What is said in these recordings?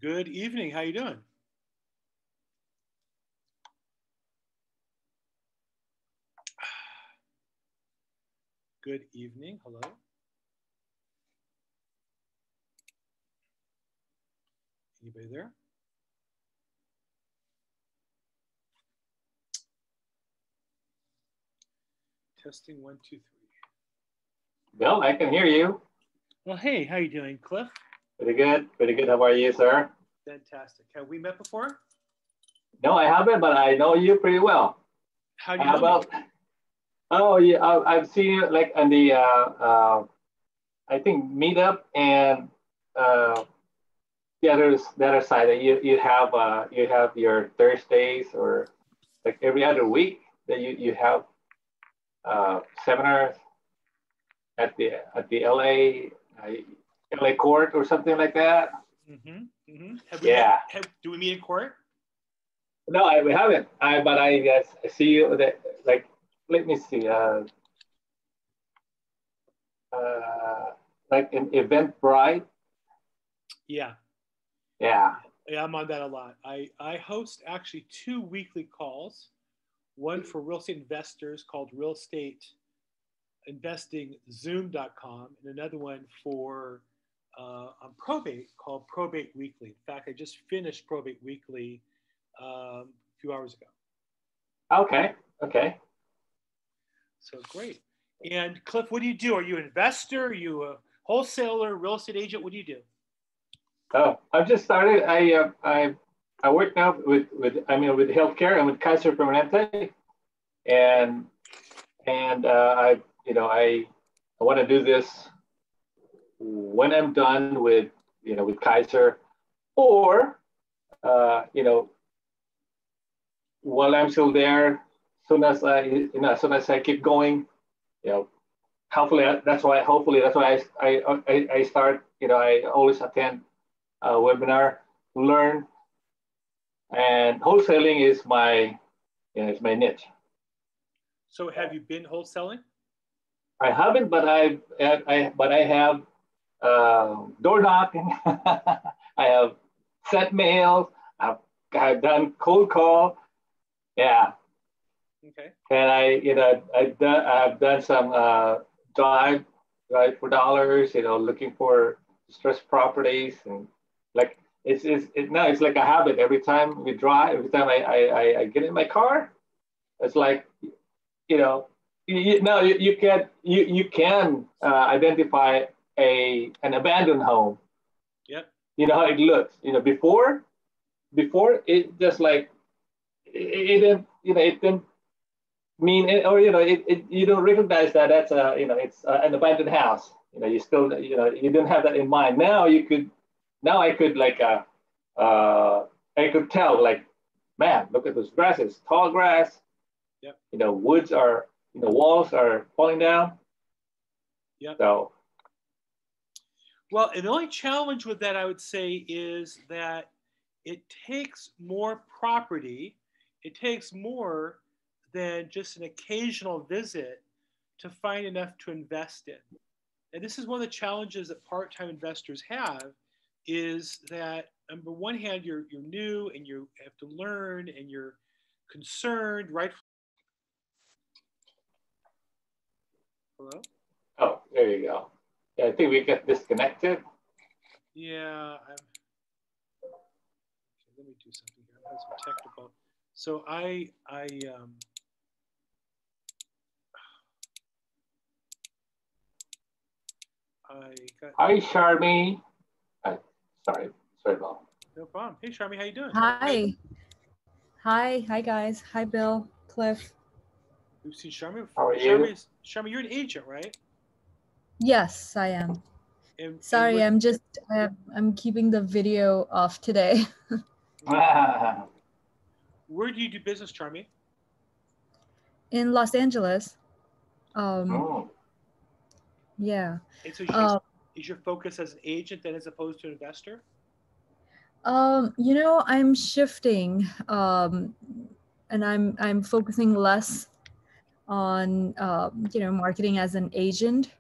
Good evening. How you doing? Good evening. Hello. Anybody there? Testing 1, 2, 3. Bill, I can hear you. Well, hey, how you doing, Cliff? Pretty good. Pretty good. How are you, sir? Fantastic. Have we met before? No, I haven't, but I know you pretty well. How do you know me? Oh, yeah, I've seen you like on the I think Meetup and the other side that you have your Thursdays or like every other week that you have seminars at the LA court or something like that. Mm-hmm. Mm-hmm. Yeah. Do we meet in court? No, we haven't. But I guess I see you that like. Let me see. Like an Eventbrite. Yeah. Yeah. Yeah, I'm on that a lot. I host actually 2 weekly calls. One for real estate investors called Real Estate Investing Zoom.com, and another one for on probate called Probate Weekly. In fact, I just finished Probate Weekly a few hours ago. Okay. Okay. So great. And Cliff, what do you do? Are you an investor? Are you a wholesaler, real estate agent? What do you do? Oh, I've just started. I work now with healthcare and with Kaiser Permanente, and I want to do this when I'm done with Kaiser, or while I'm still there, as soon as I keep going, you know, hopefully that's why I start. I always attend a webinar, learn, and wholesaling is my niche. So have you been wholesaling? I haven't, but I have door knocking. I have sent mails. I've done cold call. Yeah. Okay. And I've done some drive for dollars. Looking for distressed properties, and like it's like a habit. Every time we drive, every time I get in my car, it's like you can identify an abandoned home. Yep. You know how it looks. Before it just like it didn't mean it, or you don't recognize that that's it's an abandoned house. You still you don't have that in mind. Now I could like I could tell like, man, look at those grasses, tall grass. Yep. Woods are walls are falling down. Yep. So. Well, and the only challenge with that, I would say, is that it takes more property. It takes more than just an occasional visit to find enough to invest in. And this is one of the challenges that part-time investors have, is that on the one hand, you're new and you have to learn and you're concerned, right? Hello? Oh, there you go. Yeah, I think we get disconnected. Yeah. Okay, let me do something here. I have some technical. So Hi, Charmy. Sorry, Bob. No problem. Hey, Charmy, how you doing? Hi, guys. Hi, Bill, Cliff. We've seen Charmy before. How are you? Charmy, you're an agent, right? Yes, I am. Sorry, I'm keeping the video off today. Where do you do business, Charmy? In Los Angeles. Oh. Yeah. And so is your focus as an agent then as opposed to an investor? I'm shifting, and I'm focusing less on marketing as an agent,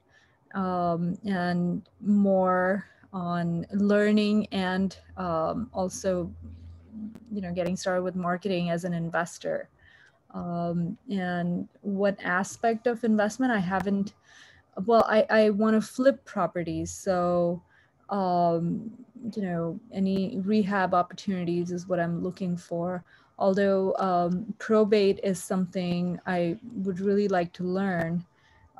and more on learning and also, getting started with marketing as an investor. And what aspect of investment I haven't, well, I want to flip properties. So, any rehab opportunities is what I'm looking for. Although probate is something I would really like to learn.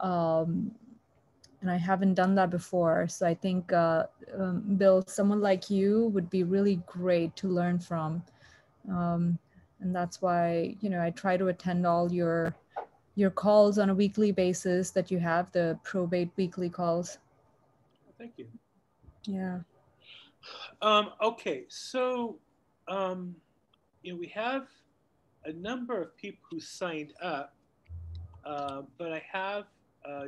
And I haven't done that before. So I think, Bill, someone like you would be really great to learn from. And that's why, I try to attend all your calls on a weekly basis that you have, the probate weekly calls. Thank you. Yeah. Okay, so we have a number of people who signed up, but I have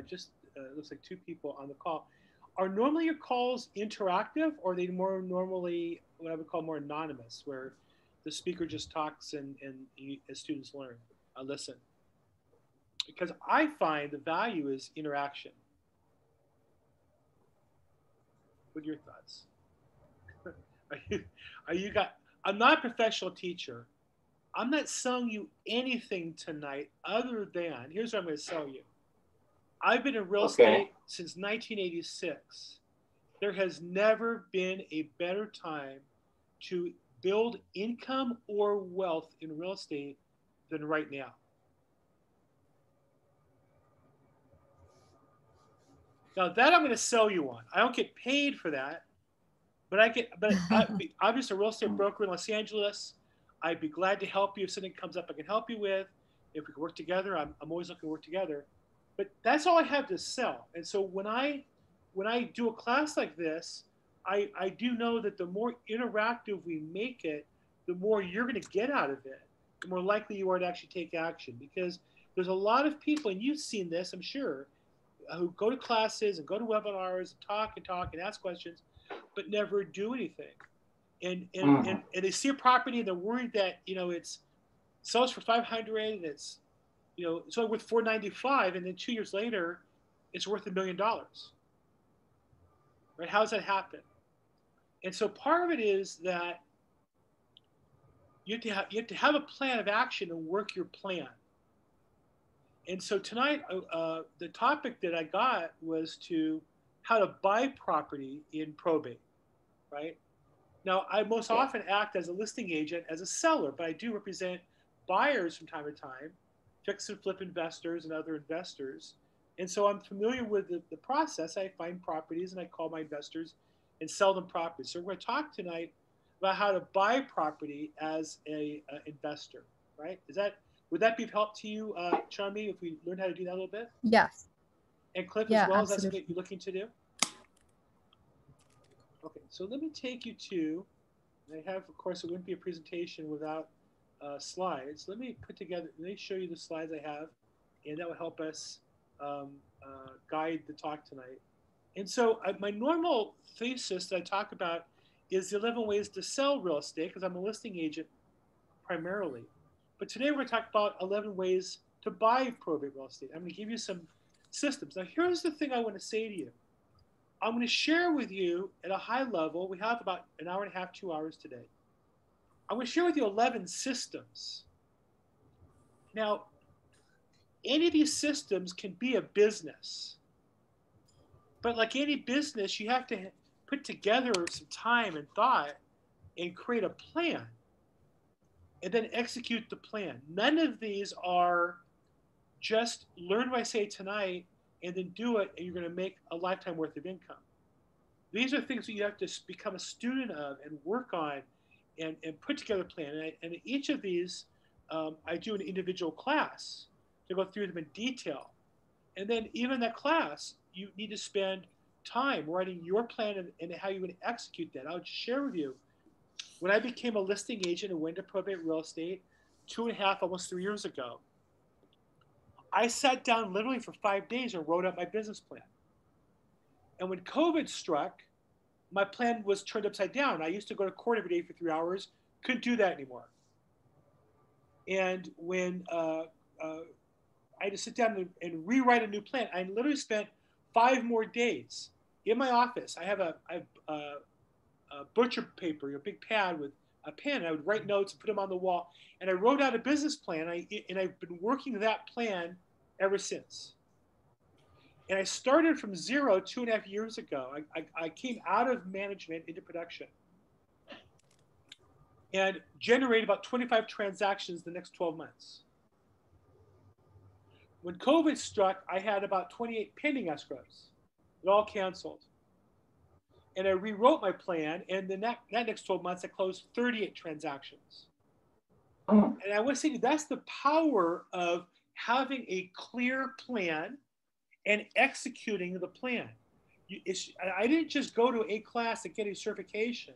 just looks like 2 people on the call. Are normally your calls interactive, or are they more normally what I would call more anonymous, where the speaker just talks and as students learn, listen? Because I find the value is interaction. What are your thoughts? are you got? I'm not a professional teacher. I'm not selling you anything tonight other than, here's what I'm going to sell you. I've been in real estate since 1986. There has never been a better time to build income or wealth in real estate than right now. Now that I'm going to sell you on. I don't get paid for that, but I'm just a real estate broker in Los Angeles. I'd be glad to help you if something comes up I can help you with. If we can work together, I'm always looking to work together. But that's all I have to sell. And so when I do a class like this, I do know that the more interactive we make it, the more you're going to get out of it, the more likely you are to actually take action. Because there's a lot of people, and you've seen this, I'm sure, who go to classes and go to webinars and talk and ask questions, but never do anything. And they see a property and they're worried that it's sells for 500 and it's it's only worth 495, and then 2 years later it's worth $1 million. Right? How does that happen? And so part of it is that you have to have a plan of action and work your plan. And so tonight, the topic that I got was how to buy property in probate, right? Now, I most often act as a listing agent, as a seller, but I do represent buyers from time to time, fix and flip investors and other investors. And so I'm familiar with the process. I find properties and I call my investors and sell them properties. So we're going to talk tonight about how to buy property as a investor, right? Would that be of help to you, Charmy, if we learn how to do that a little bit? Yes. And Cliff yeah, as well? Absolutely. Is that something you're looking to do? Okay, so let me take you to, I have, of course, it wouldn't be a presentation without slides. Let me show you the slides I have, and that will help us guide the talk tonight. And so my normal thesis that I talk about is the 11 ways to sell real estate, because I'm a listing agent primarily. But today we're going to talk about 11 ways to buy probate real estate. I'm going to give you some systems. Now, here's the thing I want to say to you. I'm going to share with you at a high level. We have about an hour and a half, 2 hours today. I'm going to share with you 11 systems. Now, any of these systems can be a business. But like any business, you have to put together some time and thought and create a plan and then execute the plan. None of these are just learn what I say tonight and then do it, and you're going to make a lifetime worth of income. These are things that you have to become a student of and work on and put together a plan. And each of these, I do an individual class to go through them in detail. And then even that class, you need to spend time writing your plan and how you would execute that. I'll just share with you. When I became a listing agent and went to probate real estate 2.5, almost 3 years ago, I sat down literally for 5 days and wrote up my business plan. And when COVID struck, my plan was turned upside down. I used to go to court every day for 3 hours, couldn't do that anymore. And when I had to sit down and rewrite a new plan, I literally spent 5 more days in my office, I have a butcher paper, a big pad with a pen. I would write notes and put them on the wall. And I wrote out a business plan. And I've been working that plan ever since. And I started from zero 2.5 years ago. I came out of management into production and generated about 25 transactions the next 12 months. When COVID struck, I had about 28 pending escrows. It all canceled. And I rewrote my plan, and that next 12 months, I closed 38 transactions. And I want to say that's the power of having a clear plan and executing the plan. I didn't just go to a class and get a certification.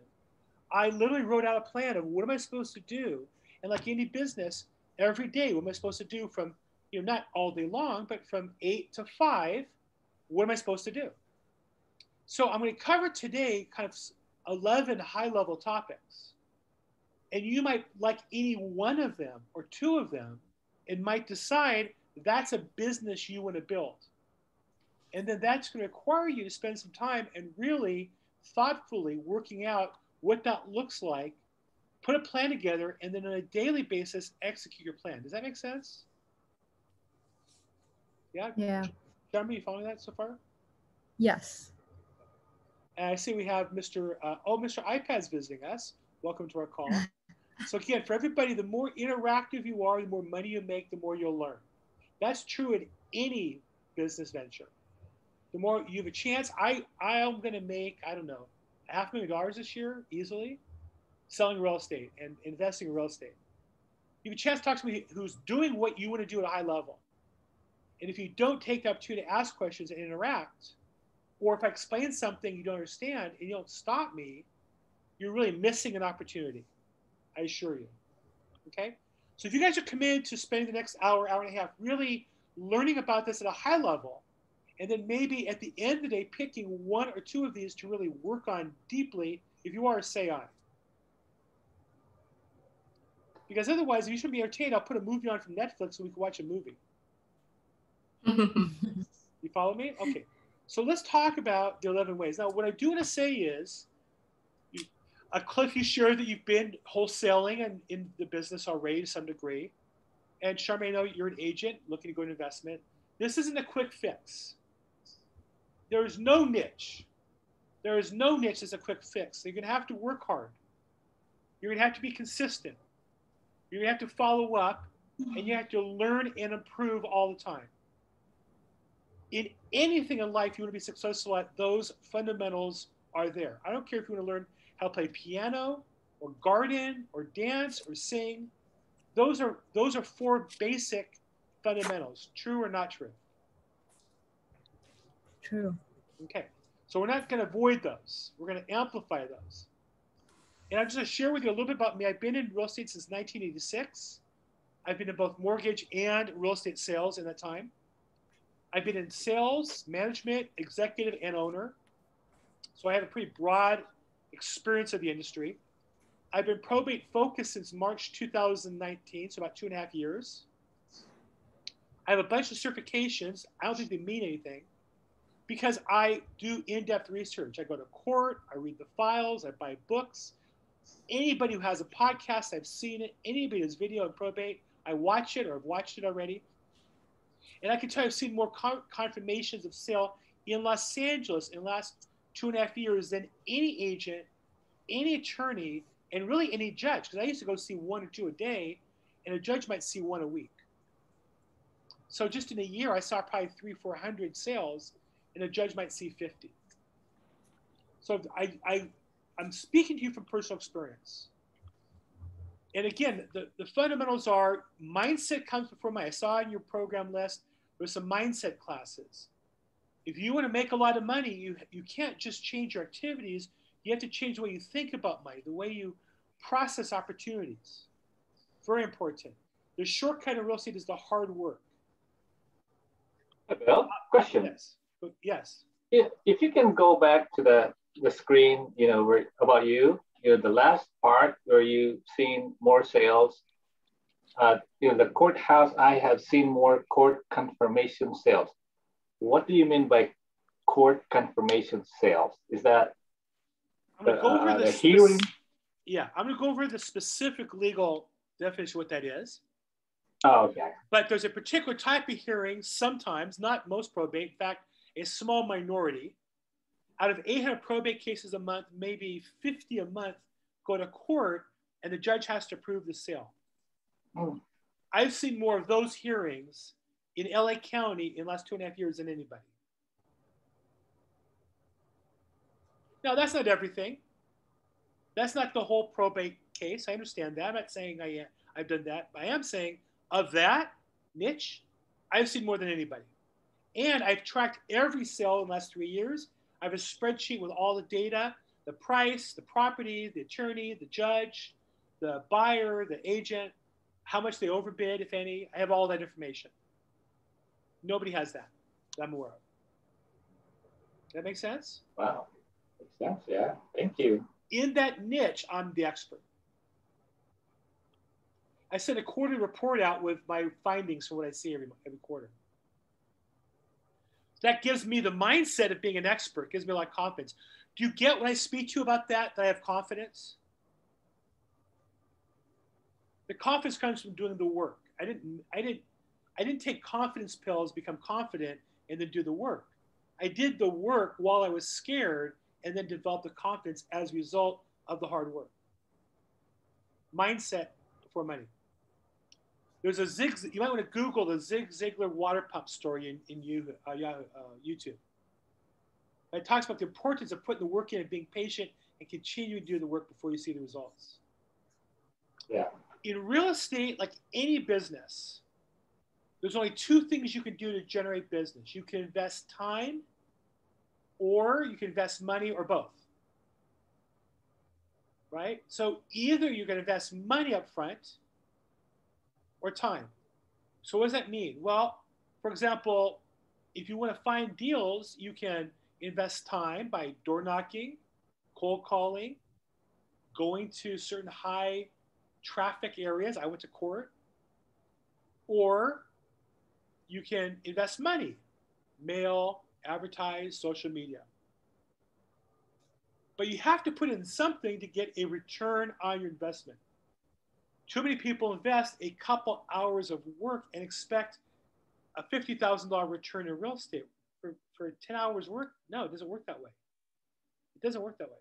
I literally wrote out a plan of what am I supposed to do? And like any business, every day, what am I supposed to do from, not all day long, but from 8 to 5, what am I supposed to do? So I'm going to cover today kind of 11 high-level topics. And you might like any one of them or two of them and might decide that's a business you want to build. And then that's going to require you to spend some time and really thoughtfully working out what that looks like, put a plan together, and then on a daily basis, execute your plan. Does that make sense? Yeah? Yeah. Jeremy, you following that so far? Yes. And I see we have Mr. Mr. iPad's visiting us. Welcome to our call. So again, for everybody, the more interactive you are, the more money you make, the more you'll learn. That's true in any business venture. The more you have a chance, I am going to make, I don't know, $500,000 this year easily selling real estate and investing in real estate. You have a chance to talk to somebody who's doing what you want to do at a high level. And if you don't take the opportunity to ask questions and interact, or if I explain something you don't understand and you don't stop me, you're really missing an opportunity. I assure you. Okay? So if you guys are committed to spending the next hour, hour and a half really learning about this at a high level, and then maybe at the end of the day picking one or two of these to really work on deeply, if you are, say aye. Because otherwise, if you shouldn't be entertained, I'll put a movie on from Netflix so we can watch a movie. You follow me? Okay. So let's talk about the 11 ways. Now, what I do want to say is, Cliff, you shared that you've been wholesaling and in the business already to some degree. And Charmaine, I know you're an agent looking to go into investment. This isn't a quick fix. There is no niche. There is no niche as a quick fix. So you're going to have to work hard. You're going to have to be consistent. You're going to have to follow up, and you have to learn and improve all the time. In anything in life you want to be successful at, those fundamentals are there. I don't care if you want to learn how to play piano or garden or dance or sing. Those are 4 basic fundamentals. True or not true? True. Okay. So we're not going to avoid those. We're going to amplify those. And I'm just going to share with you a little bit about me. I've been in real estate since 1986. I've been in both mortgage and real estate sales in that time. I've been in sales, management, executive, and owner. So I have a pretty broad experience of the industry. I've been probate focused since March 2019, so about 2.5 years. I have a bunch of certifications. I don't think they mean anything because I do in-depth research. I go to court, I read the files, I buy books. Anybody who has a podcast, I've seen it. Anybody who has video and probate, I watch it or I've watched it already. And I can tell you I've seen more confirmations of sale in Los Angeles in the last 2.5 years than any agent, any attorney, and really any judge. Because I used to go see 1 or 2 a day, and a judge might see 1 a week. So just in a year, I saw probably 300-400 sales, and a judge might see 50. So I'm speaking to you from personal experience. And again, the fundamentals are mindset comes before money. I saw in your program list, there's some mindset classes. If you want to make a lot of money, you can't just change your activities. You have to change the way you think about money, the way you process opportunities. Very important. The shortcut in real estate is the hard work. Bill, question. Yes. Yes. If you can go back to the screen, where about you, the last part where you've seen more sales, the courthouse, I have seen more court confirmation sales. What do you mean by court confirmation sales? Is that I'm going to go over the hearing? Yeah, I'm going to go over the specific legal definition of what that is. Oh, okay. But there's a particular type of hearing sometimes, not most probate, in fact, a small minority. Out of 800 probate cases a month, maybe 50 a month go to court and the judge has to approve the sale. I've seen more of those hearings in LA County in the last 2.5 years than anybody. Now, that's not everything. That's not the whole probate case. I understand that. I'm not saying I've done that. But I am saying of that niche, I've seen more than anybody. And I've tracked every sale in the last 3 years. I have a spreadsheet with all the data, the price, the property, the attorney, the judge, the buyer, the agent, how much they overbid, if any. I have all that information. Nobody has that I'm aware of. Does that make sense? Wow. Makes sense, yeah. Thank you. In that niche, I'm the expert. I send a quarterly report out with my findings for what I see every quarter. That gives me the mindset of being an expert, gives me a lot of confidence. Do you get when I speak to you about that I have confidence? The confidence comes from doing the work. I didn't take confidence pills, become confident, and then do the work. I did the work while I was scared and then developed the confidence as a result of the hard work. Mindset for money. There's a you might want to Google the Zig Ziglar water pump story in YouTube. It talks about the importance of putting the work in and being patient and continue to do the work before you see the results. Yeah. In real estate, like any business, there's only two things you can do to generate business. You can invest time, or you can invest money, or both. Right? So either you're going to invest money up front or time. So what does that mean? Well, for example, if you want to find deals, you can invest time by door knocking, cold calling, going to certain high traffic areas. I went to court. Or you can invest money, mail, advertise, social media. But you have to put in something to get a return on your investment. Too many people invest a couple hours of work and expect a $50,000 return in real estate for 10 hours work. No, it doesn't work that way. It doesn't work that way.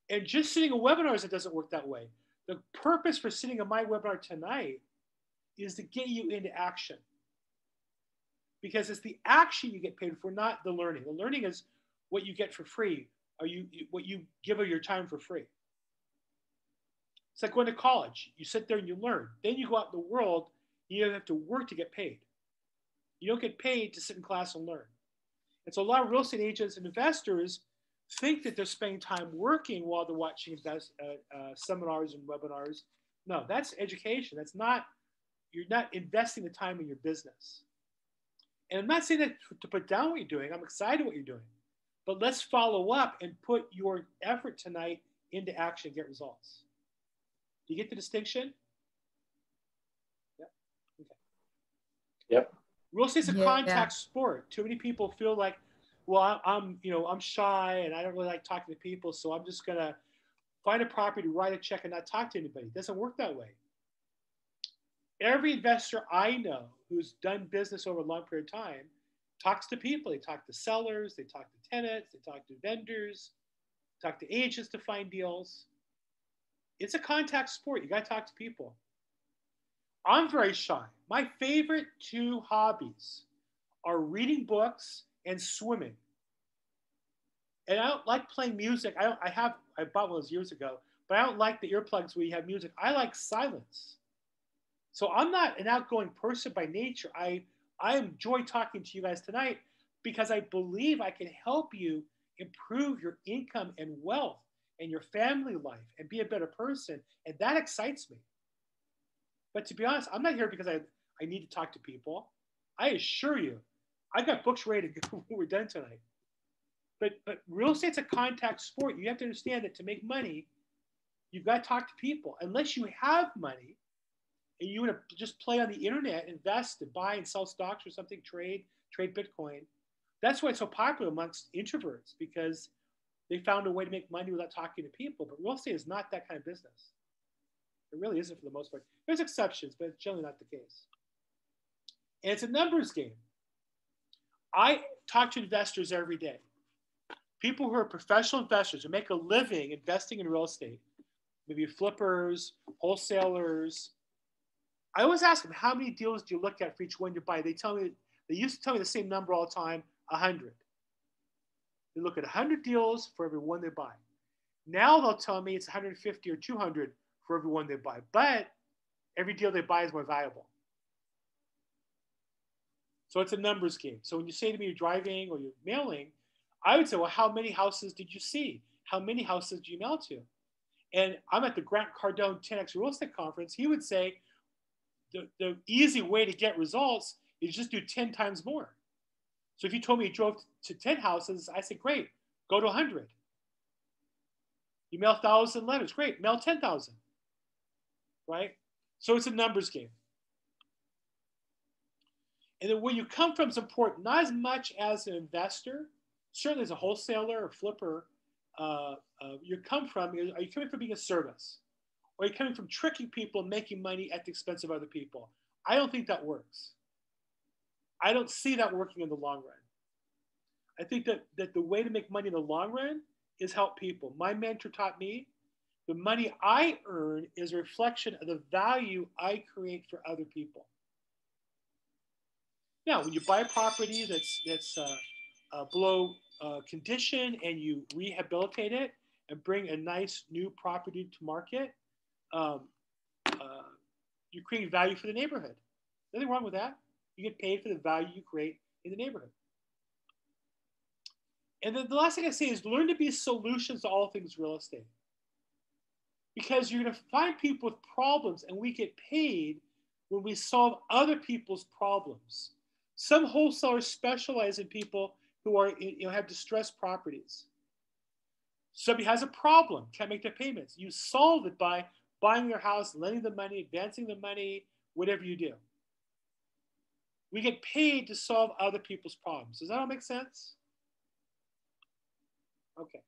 And just sitting in webinars, it doesn't work that way. The purpose for sitting in my webinar tonight is to get you into action. Because it's the action you get paid for, not the learning. The learning is what you get for free, or what you give of your time for free. It's like going to college. You sit there and you learn. Then you go out in the world, you have to work to get paid. You don't get paid to sit in class and learn. And so a lot of real estate agents and investors think that they're spending time working while they're watching seminars and webinars. No, that's education. That's not, you're not investing the time in your business. And I'm not saying that to put down what you're doing. I'm excited what you're doing. But let's follow up and put your effort tonight into action and get results. Do you get the distinction? Yep. Okay. Yep. Real estate's a contact sport. Too many people feel like, well, I'm shy and I don't really like talking to people, so I'm just gonna find a property, write a check, and not talk to anybody. It doesn't work that way. Every investor I know who's done business over a long period of time talks to people. They talk to sellers, they talk to tenants, they talk to vendors, talk to agents to find deals. It's a contact sport. You got to talk to people. I'm very shy. My favorite two hobbies are reading books and swimming. And I don't like playing music. I bought one of those years ago, but I don't like the earplugs where you have music. I like silence. So I'm not an outgoing person by nature. I enjoy talking to you guys tonight because I believe I can help you improve your income and wealth and your family life and be a better person. And that excites me. But to be honest, I'm not here because I need to talk to people. I assure you, I got books ready to go when we're done tonight. But real estate's a contact sport. You have to understand that to make money, you've got to talk to people. Unless you have money and you want to just play on the internet, invest and buy and sell stocks or something, trade Bitcoin, That's why it's so popular amongst introverts, because they found a way to make money without talking to people. But real estate is not that kind of business. It really isn't for the most part. There's exceptions, but it's generally not the case. And it's a numbers game. I talk to investors every day. People who are professional investors who make a living investing in real estate, maybe flippers, wholesalers. I always ask them, how many deals do you look at for each one you buy? They used to tell me the same number all the time, 100. They look at 100 deals for every one they buy. Now they'll tell me it's 150 or 200 for every one they buy. But every deal they buy is more valuable. So it's a numbers game. So when you say to me you're driving or you're mailing, I would say, well, how many houses did you see? How many houses did you mail to? And I'm at the Grant Cardone 10X Real Estate Conference. He would say the easy way to get results is just do 10 times more. So if you told me you drove to 10 houses, I say, great, go to 100. You mail 1,000 letters, great, mail 10,000, right? So it's a numbers game. And then where you come from is important, not as much as an investor, certainly as a wholesaler or flipper. Are you coming from being a service? Or are you coming from tricking people and making money at the expense of other people? I don't think that works. I don't see that working in the long run. I think that the way to make money in the long run is help people. My mentor taught me the money I earn is a reflection of the value I create for other people. Now, when you buy a property that's below condition and you rehabilitate it and bring a nice new property to market, you're creating value for the neighborhood. Nothing wrong with that. You get paid for the value you create in the neighborhood. And then the last thing I say is learn to be solutions to all things real estate. Because you're going to find people with problems, and we get paid when we solve other people's problems. Some wholesalers specialize in people who are, have distressed properties. Somebody has a problem, can't make their payments. You solve it by buying their house, lending them money, advancing the money, whatever you do. We get paid to solve other people's problems. Does that all make sense? Okay.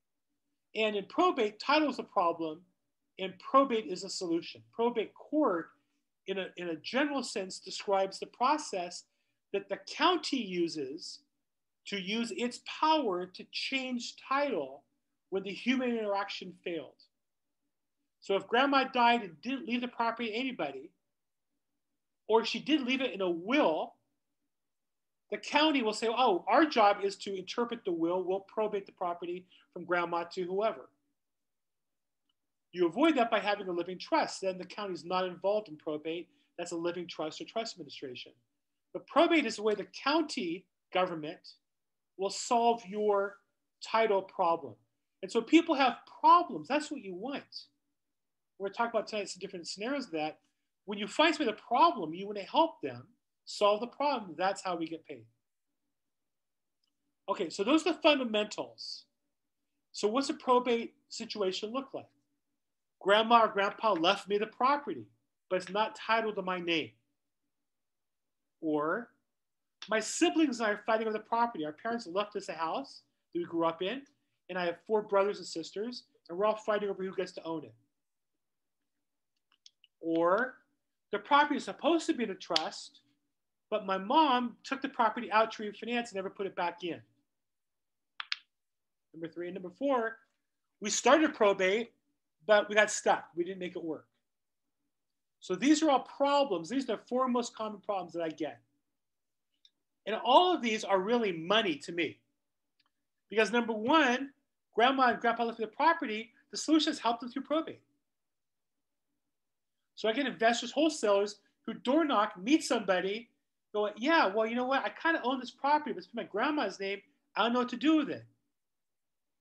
And in probate, title is a problem, and probate is a solution. Probate court, in a general sense, describes the process that the county uses to use its power to change title when the human interaction failed. So if grandma died and didn't leave the property to anybody, or she did leave it in a will, the county will say, oh, our job is to interpret the will. We'll probate the property from grandma to whoever. You avoid that by having a living trust. Then the county is not involved in probate. That's a living trust or trust administration. But probate is the way the county government will solve your title problem. And so people have problems. That's what you want. We're going to talk about tonight some different scenarios of that. When you find somebody with a problem, you want to help them solve the problem. That's how we get paid. Okay, so those are the fundamentals. So what's a probate situation look like? Grandma or grandpa left me the property, but it's not titled to my name. Or my siblings and I are fighting over the property. Our parents left us a house that we grew up in, and I have 4 brothers and sisters, and we're all fighting over who gets to own it. Or the property is supposed to be in a trust, but my mom took the property out to refinance and never put it back in. Number 3. And number 4, we started probate, but we got stuck. We didn't make it work. So these are all problems. These are the 4 most common problems that I get. And all of these are really money to me. Because number 1, grandma and grandpa left the property, the solution is help them through probate. So I get investors, wholesalers who door knock, meet somebody, go, yeah, well, you know what? I kind of own this property, but it's my grandma's name. I don't know what to do with it.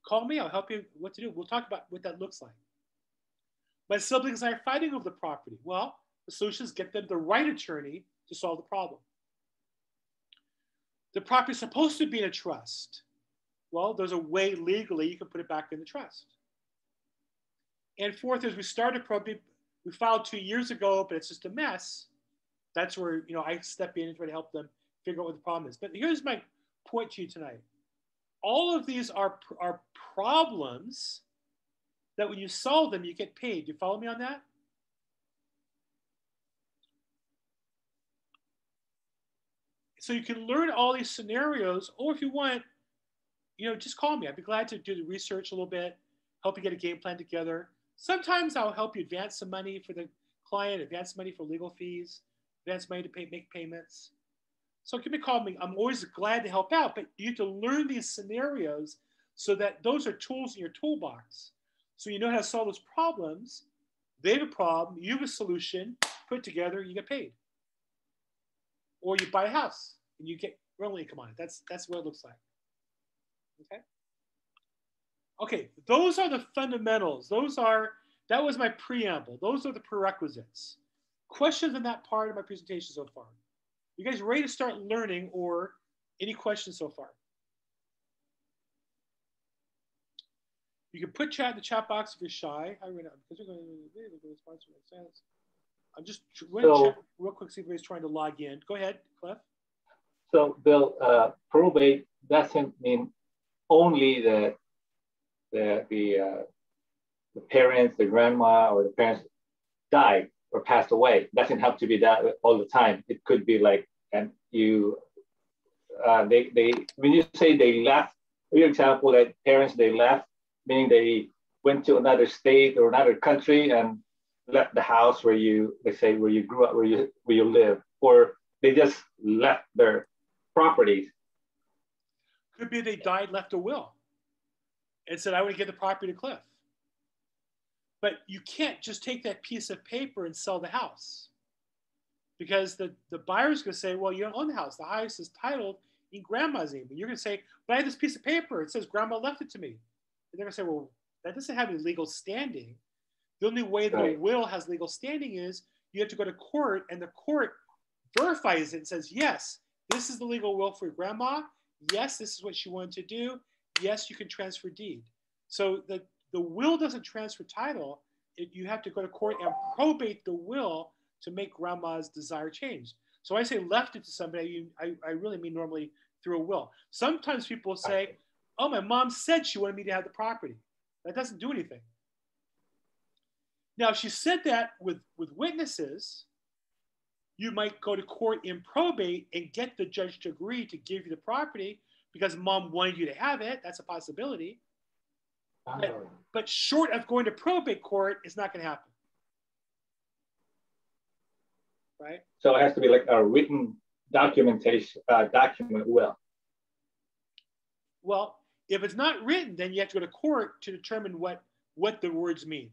Call me, I'll help you what to do. We'll talk about what that looks like. My siblings and I are fighting over the property. Well, the solution is get them the right attorney to solve the problem. The property is supposed to be in a trust. Well, there's a way legally you can put it back in the trust. And 4th is we started probate. We filed 2 years ago, but it's just a mess. That's where I step in and try to help them figure out what the problem is. But here's my point to you tonight. All of these are problems that when you solve them, you get paid. Do you follow me on that? So you can learn all these scenarios, or if you want, just call me. I'd be glad to do the research a little bit, help you get a game plan together. Sometimes I'll help you advance some money for the client, advance money for legal fees, advance money to make payments. So give me a call. I'm always glad to help out, but you have to learn these scenarios so that those are tools in your toolbox. So you know how to solve those problems. They have a problem, you have a solution, put it together, you get paid. Or you buy a house and you get rental income on it. That's what it looks like. Okay. Okay, those are the fundamentals. That was my preamble. Those are the prerequisites. Questions on that part of my presentation so far? You guys ready to start learning, or any questions so far? You can put chat in the chat box if you're shy. I'm just going to check real quick, see if anybody's trying to log in. Go ahead, Cliff. So, Bill, probate doesn't mean only the parents, the grandma, or the parents died or passed away. It doesn't have to be that all the time. It could be like, and when you say they left, for example, that parents, they left, meaning they went to another state or another country and left the house where you grew up, where you live, or they just left their properties. Could be they died, left a will, and said, I want to give the property to Cliff. But you can't just take that piece of paper and sell the house, because the buyer's going to say, well, you don't own the house. The house is titled in grandma's name. And you're going to say, but I have this piece of paper. It says grandma left it to me. And they're going to say, well, that doesn't have any legal standing. The only way that a will has legal standing is you have to go to court, and the court verifies it and says, yes, this is the legal will for your grandma. Yes, this is what she wanted to do. Yes, you can transfer deed. So the will doesn't transfer title. You have to go to court and probate the will to make grandma's desire change. So I say left it to somebody, I really mean normally through a will. Sometimes people say, oh, my mom said she wanted me to have the property. That doesn't do anything. Now, if she said that with witnesses, you might go to court in probate and get the judge to agree to give you the property because mom wanted you to have it. That's a possibility. But short of going to probate court, it's not going to happen. Right? So it has to be like a written document will. Well, if it's not written, then you have to go to court to determine what the words mean.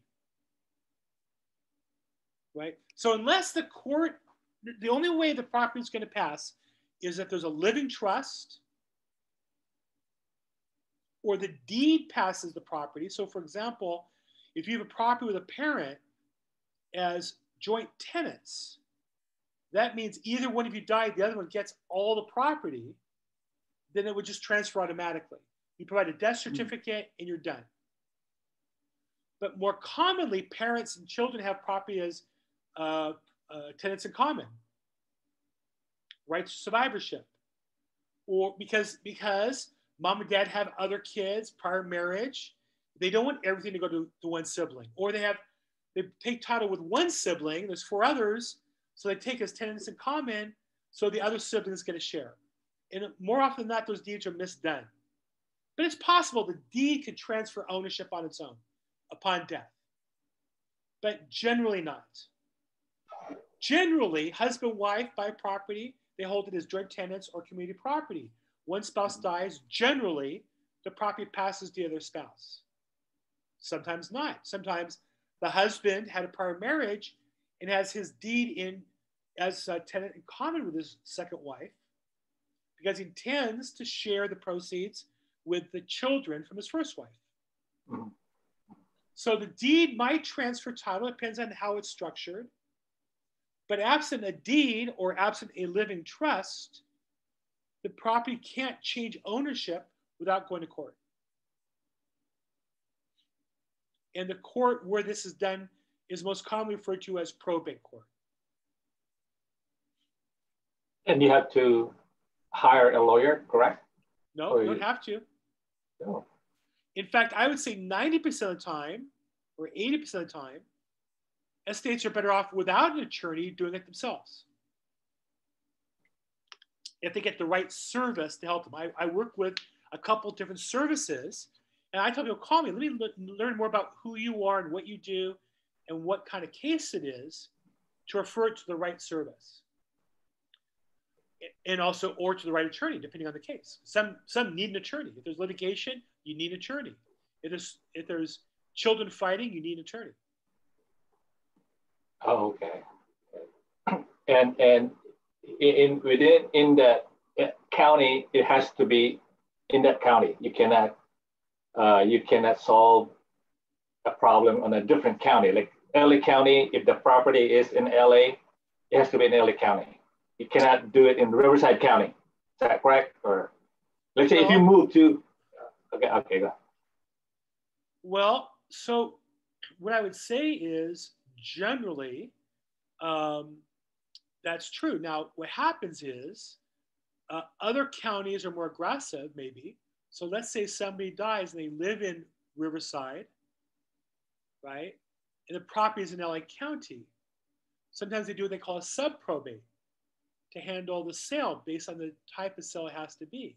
Right? So unless the court, the only way the property is going to pass is if there's a living trust or the deed passes the property. So for example, if you have a property with a parent as joint tenants, that means either one of you died, the other one gets all the property, then it would just transfer automatically. You provide a death certificate and you're done. But more commonly, parents and children have property as tenants in common, rights to survivorship, or because mom and dad have other kids, prior marriage, they don't want everything to go to one sibling, or they take title with one sibling, there's 4 others, so they take as tenants in common, so the other siblings get a share. And more often than not, those deeds are misdone. But it's possible the deed could transfer ownership on its own upon death, but generally not. Generally, husband and wife buy property, they hold it as joint tenants or community property. One spouse dies, generally, the property passes to the other spouse. Sometimes not. Sometimes the husband had a prior marriage and has his deed in as a tenant in common with his second wife because he intends to share the proceeds with the children from his first wife. Mm-hmm. So the deed might transfer title, it depends on how it's structured. But absent a deed or absent a living trust, the property can't change ownership without going to court. And the court where this is done is most commonly referred to as probate court. And you have to hire a lawyer, correct? No, you don't have to. No. In fact, I would say 90% of the time, or 80% of the time, estates are better off without an attorney doing it themselves, if they get the right service to help them. I work with a couple different services, and I tell people, call me. Let me learn more about who you are and what you do and what kind of case it is to refer it to the right service. And also, or to the right attorney, depending on the case. Some need an attorney. If there's litigation, you need an attorney. If there's children fighting, you need an attorney. Oh, okay. And within that county, it has to be in that county. You cannot solve a problem on a different county. Like LA County, if the property is in LA, it has to be in LA County. You cannot do it in Riverside County. Is that correct? Or let's say if you move to, okay, go. Well, so what I would say is generally, that's true. Now, what happens is other counties are more aggressive, maybe. So let's say somebody dies and they live in Riverside, right? And the property is in LA County. Sometimes they do what they call a sub-probate to handle the sale based on the type of sale it has to be.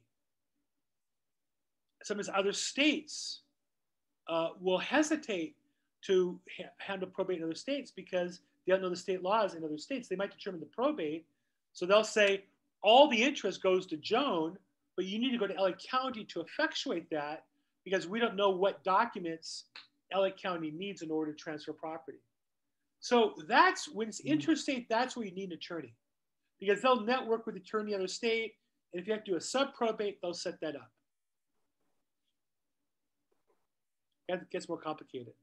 Sometimes other states will hesitate to handle probate in other states because they don't know the state laws in other states. They might determine the probate. So they'll say, all the interest goes to Joan, but you need to go to LA County to effectuate that because we don't know what documents LA County needs in order to transfer property. So that's when it's interstate, that's where you need an attorney because they'll network with the attorney in the other state. And if you have to do a sub-probate, they'll set that up. That gets more complicated.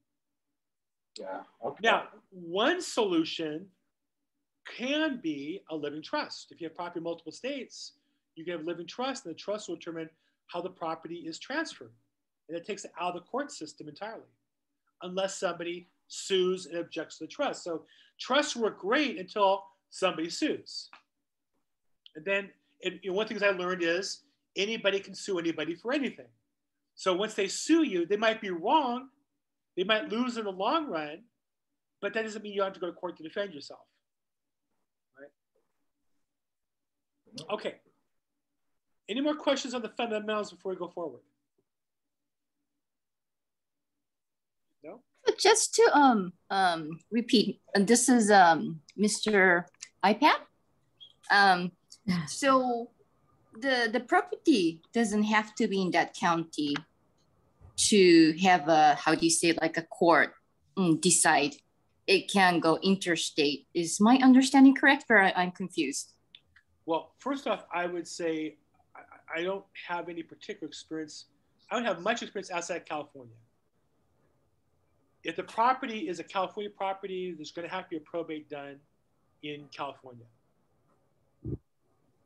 Yeah. Okay. Now, one solution can be a living trust. If you have property in multiple states, you can have a living trust, and the trust will determine how the property is transferred. And it takes it out of the court system entirely, unless somebody sues and objects to the trust. So trusts work great until somebody sues. And then one thing I learned is anybody can sue anybody for anything. So once they sue you, they might be wrong. They might lose in the long run, but that doesn't mean you have to go to court to defend yourself. Right? Okay. Any more questions on the fundamentals before we go forward? No? Just to repeat, and this is Mr. iPad. So the property doesn't have to be in that county to have a, how do you say, like a court decide. It can go interstate. Is my understanding correct, or I'm confused? Well, first off, I would say I don't have any particular experience. I don't have much experience outside California. If the property is a California property, there's going to have to be a probate done in California.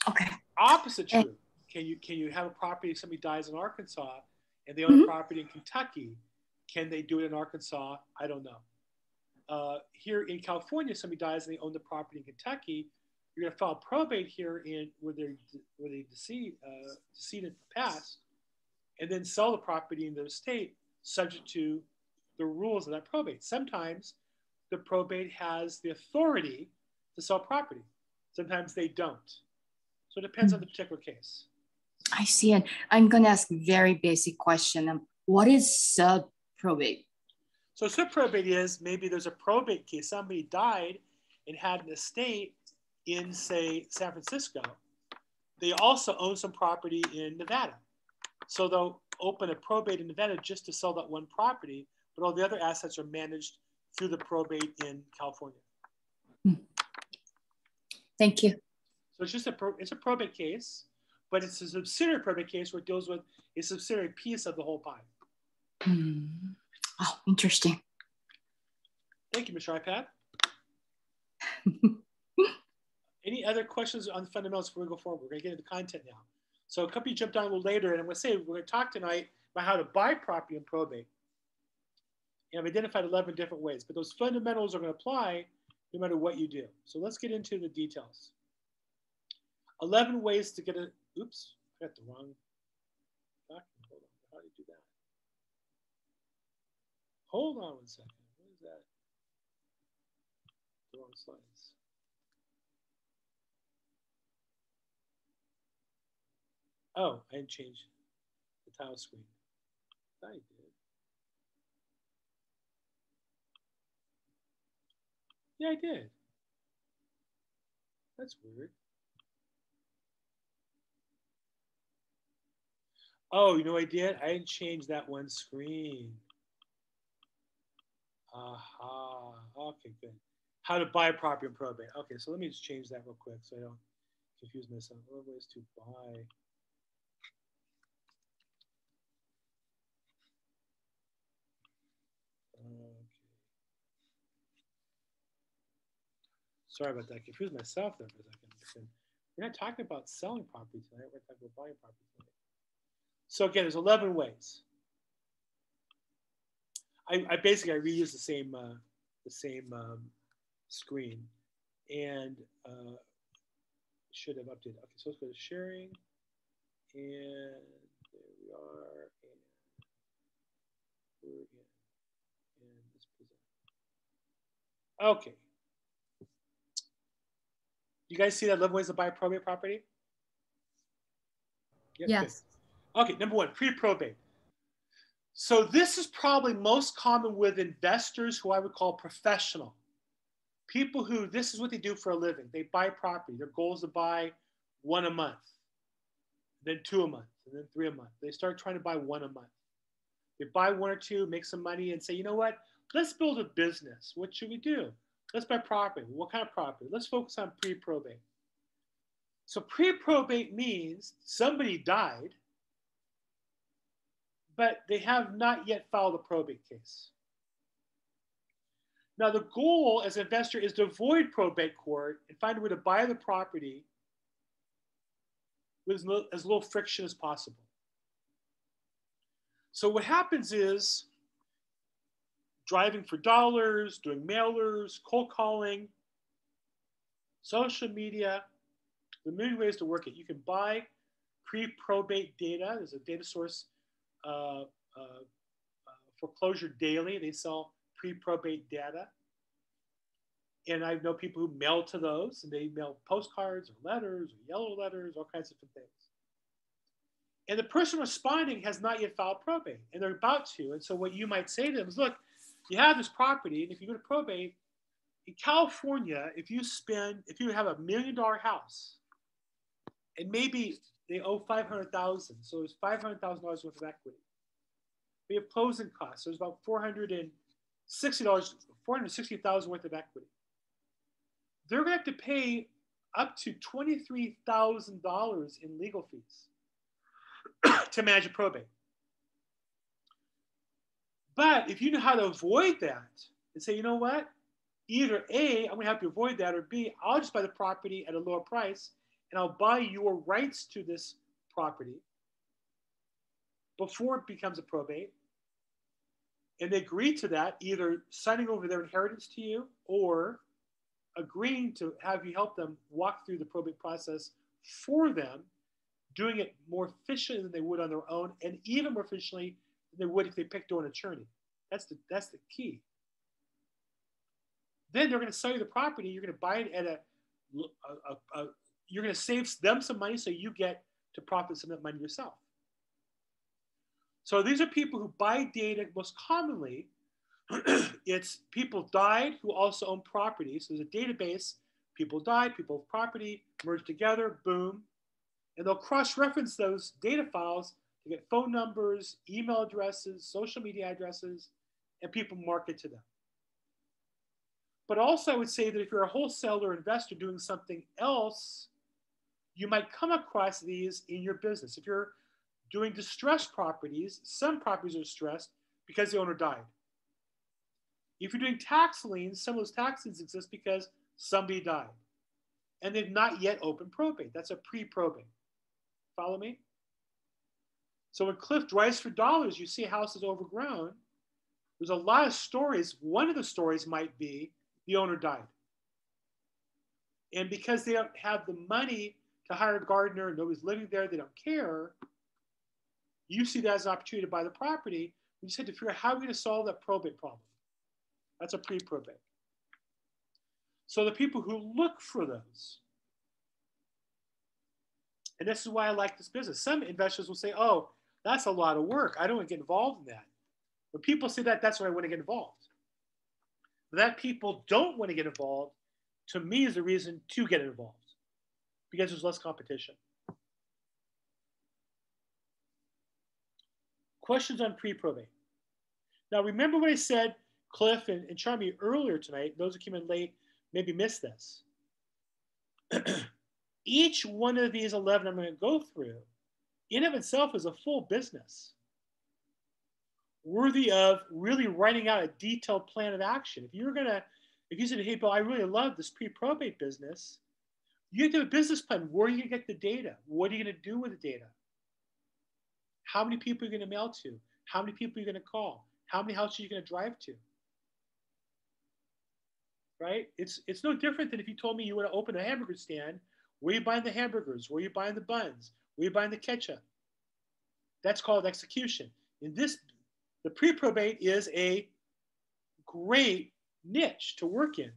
Okay. Opposite true. Can you have a property, somebody dies in Arkansas and they own a property in Kentucky? Can they do it in Arkansas? I don't know. Here in California, somebody dies and they own the property in Kentucky. You're going to file probate here where they decedent passed, and then sell the property in their state subject to the rules of that probate. Sometimes the probate has the authority to sell property. Sometimes they don't. So it depends on the particular case. I see. And I'm going to ask a very basic question. What is sub-probate? So sub-probate is maybe there's a probate case. Somebody died and had an estate in, say, San Francisco. They also own some property in Nevada. So they'll open a probate in Nevada just to sell that one property, but all the other assets are managed through the probate in California. Thank you. So it's just it's a probate case, but it's a subsidiary probate case where it deals with a subsidiary piece of the whole pie. Oh, interesting. Thank you, Mr. iPad. Any other questions on the fundamentals before we go forward? We're going to get into the content now. So a couple of you jumped on a little later, and I'm going to say we're going to talk tonight about how to buy property in probate. And I've identified 11 different ways, but those fundamentals are going to apply no matter what you do. So let's get into the details. 11 ways to get a, oops, I got the wrong. document. Hold on. How do you do that? Hold on 1 second. What is that? The wrong slides. Oh, I didn't change the tile screen. I did. Yeah, I did. That's weird. Oh, you know what I did? I didn't change that one screen. Aha. Okay, good. How to buy property in probate. Okay, so let me just change that real quick so I don't confuse myself. What ways to buy? Okay. Sorry about that. I confused myself there for a second. We're not talking about selling property tonight. We're talking about buying property tonight. So again, there's 11 ways. I basically reuse the same screen, and should have updated. Okay, so let's go to sharing, and there we are, and we're in this present. Okay. You guys see that 11 ways to buy probate property? Yep, yes. Good. Okay, number one, pre-probate. So this is probably most common with investors who I would call professional. People who, this is what they do for a living. They buy property. Their goal is to buy one a month, then two a month, and then three a month. They start trying to buy one a month. They buy one or two, make some money, and say, you know what? Let's build a business. What should we do? Let's buy property. What kind of property? Let's focus on pre-probate. So pre-probate means somebody died, but they have not yet filed a probate case. Now, the goal as an investor is to avoid probate court and find a way to buy the property with as little friction as possible. So what happens is driving for dollars, doing mailers, cold calling, social media, there are many ways to work it. You can buy pre-probate data. There's a data source, Foreclosure Daily. They sell pre-probate data. And I know people who mail to those, and they mail postcards or letters or yellow letters, all kinds of different things. And the person responding has not yet filed probate, and they're about to. And so what you might say to them is, look, you have this property, and if you go to probate, in California, if you have $1 million house, and maybe they owe $500,000, so there's $500,000 worth of equity. We have closing costs, so there's about $460,000 worth of equity. They're going to have to pay up to $23,000 in legal fees to manage a probate. But if you know how to avoid that and say, you know what, either A, I'm going to help you avoid that, or B, I'll just buy the property at a lower price and I'll buy your rights to this property before it becomes a probate. And they agree to that, either signing over their inheritance to you or agreeing to have you help them walk through the probate process for them, doing it more efficiently than they would on their own, and even more efficiently than they would if they picked an attorney. That's the key. Then they're going to sell you the property. You're going to buy it at you're going to save them some money so you get to profit some of that money yourself. So these are people who buy data. Most commonly, it's people died who also own property. So there's a database, people died, people have property, merged together, boom. And they'll cross-reference those data files to get phone numbers, email addresses, social media addresses, and people market to them. But also I would say that if you're a wholesaler investor doing something else, you might come across these in your business. If you're doing distressed properties, some properties are distressed because the owner died. If you're doing tax liens, some of those tax liens exist because somebody died. And they've not yet opened probate. That's a pre-probate. Follow me? So when Cliff drives for dollars, you see a house is overgrown. There's a lot of stories. One of the stories might be the owner died. And because they don't have the money to hire a gardener, nobody's living there, they don't care, You see that as an opportunity to buy the property. We just had to figure out how we're going to solve that probate problem. That's a pre-probate. So the people who look for those, and this is why I like this business. Some investors will say, oh, that's a lot of work. I don't want to get involved in that. When people say that, that's when I want to get involved. But that people don't want to get involved, to me, is the reason to get involved, because there's less competition. Questions on pre-probate. Now, remember what I said, Cliff and Charmy, earlier tonight. Those who came in late maybe missed this. Each one of these 11 I'm going to go through, in of itself, is a full business, worthy of really writing out a detailed plan of action. If you said, hey, Bill, I really love this pre-probate business, you have to have a business plan. Where are you going to get the data? What are you going to do with the data? How many people are you going to mail to? How many people are you going to call? How many houses are you going to drive to? Right? It's no different than if you told me you want to open a hamburger stand. Where are you buying the hamburgers? Where are you buying the buns? Where are you buying the ketchup? That's called execution. In this, the pre-probate is a great niche to work in,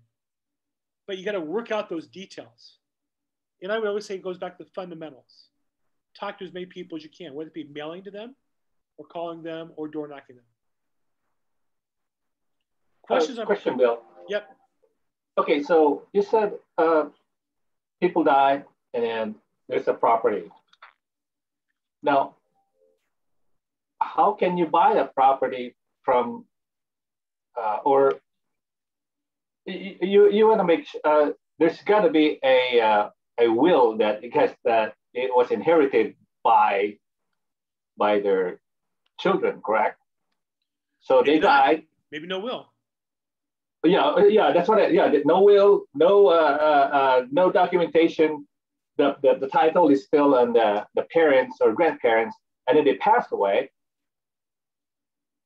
but you got to work out those details. And I would always say it goes back to the fundamentals. Talk to as many people as you can, whether it be mailing to them or calling them or door knocking them. Questions on question, Bill. Yep. Okay, so you said people die and then there's a property. Now, how can you buy that property from, or you want to make, there's got to be a will that it was inherited by their children, correct? So maybe they died. Maybe no will. Yeah, that's what. No will, no documentation. The title is still on the parents or grandparents, and then they passed away.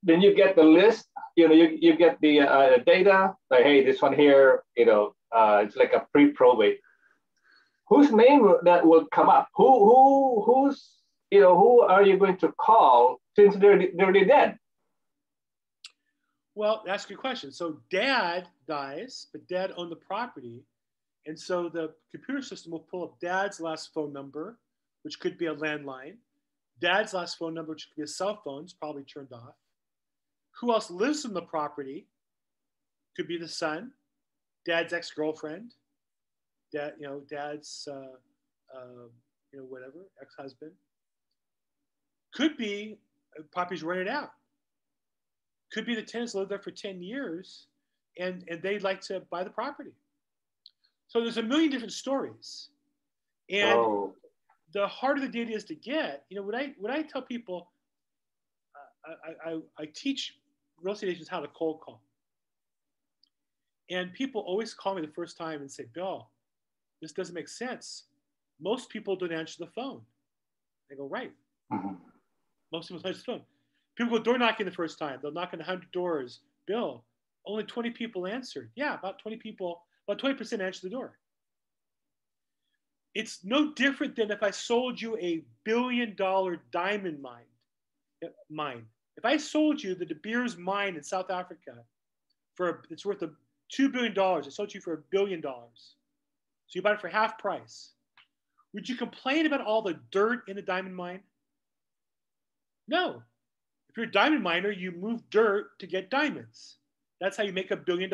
Then you get the list. You get the data. Like, hey, this one here. It's like a pre-probate. Whose name that will come up? Who are you going to call since they're already dead? Well, that's a good question. So dad dies, but dad owned the property. And so the computer system will pull up dad's last phone number, which could be a landline, dad's last phone number, which could be a cell phone, it's probably turned off. Who else lives in the property? Could be the son, dad's ex-girlfriend, dad's, whatever, ex-husband. Could be property's rented out. Could be the tenants lived there for 10 years and they'd like to buy the property. So there's a million different stories. And the harder the data is to get, what I tell people, I teach real estate agents how to cold call. And people always call me the first time and say, Bill, this doesn't make sense. Most people don't answer the phone. I go, right. Mm-hmm. Most people don't answer the phone. People go door knocking the first time. They'll knock on 100 doors. Bill, only 20 people answered. Yeah, about 20 people, about 20% answer the door. It's no different than if I sold you a $1 billion diamond mine. If I sold you the De Beers mine in South Africa it's worth $2 billion. I sold you for $1 billion. So you bought it for half price. Would you complain about all the dirt in the diamond mine? No. If you're a diamond miner, you move dirt to get diamonds. That's how you make $1 billion.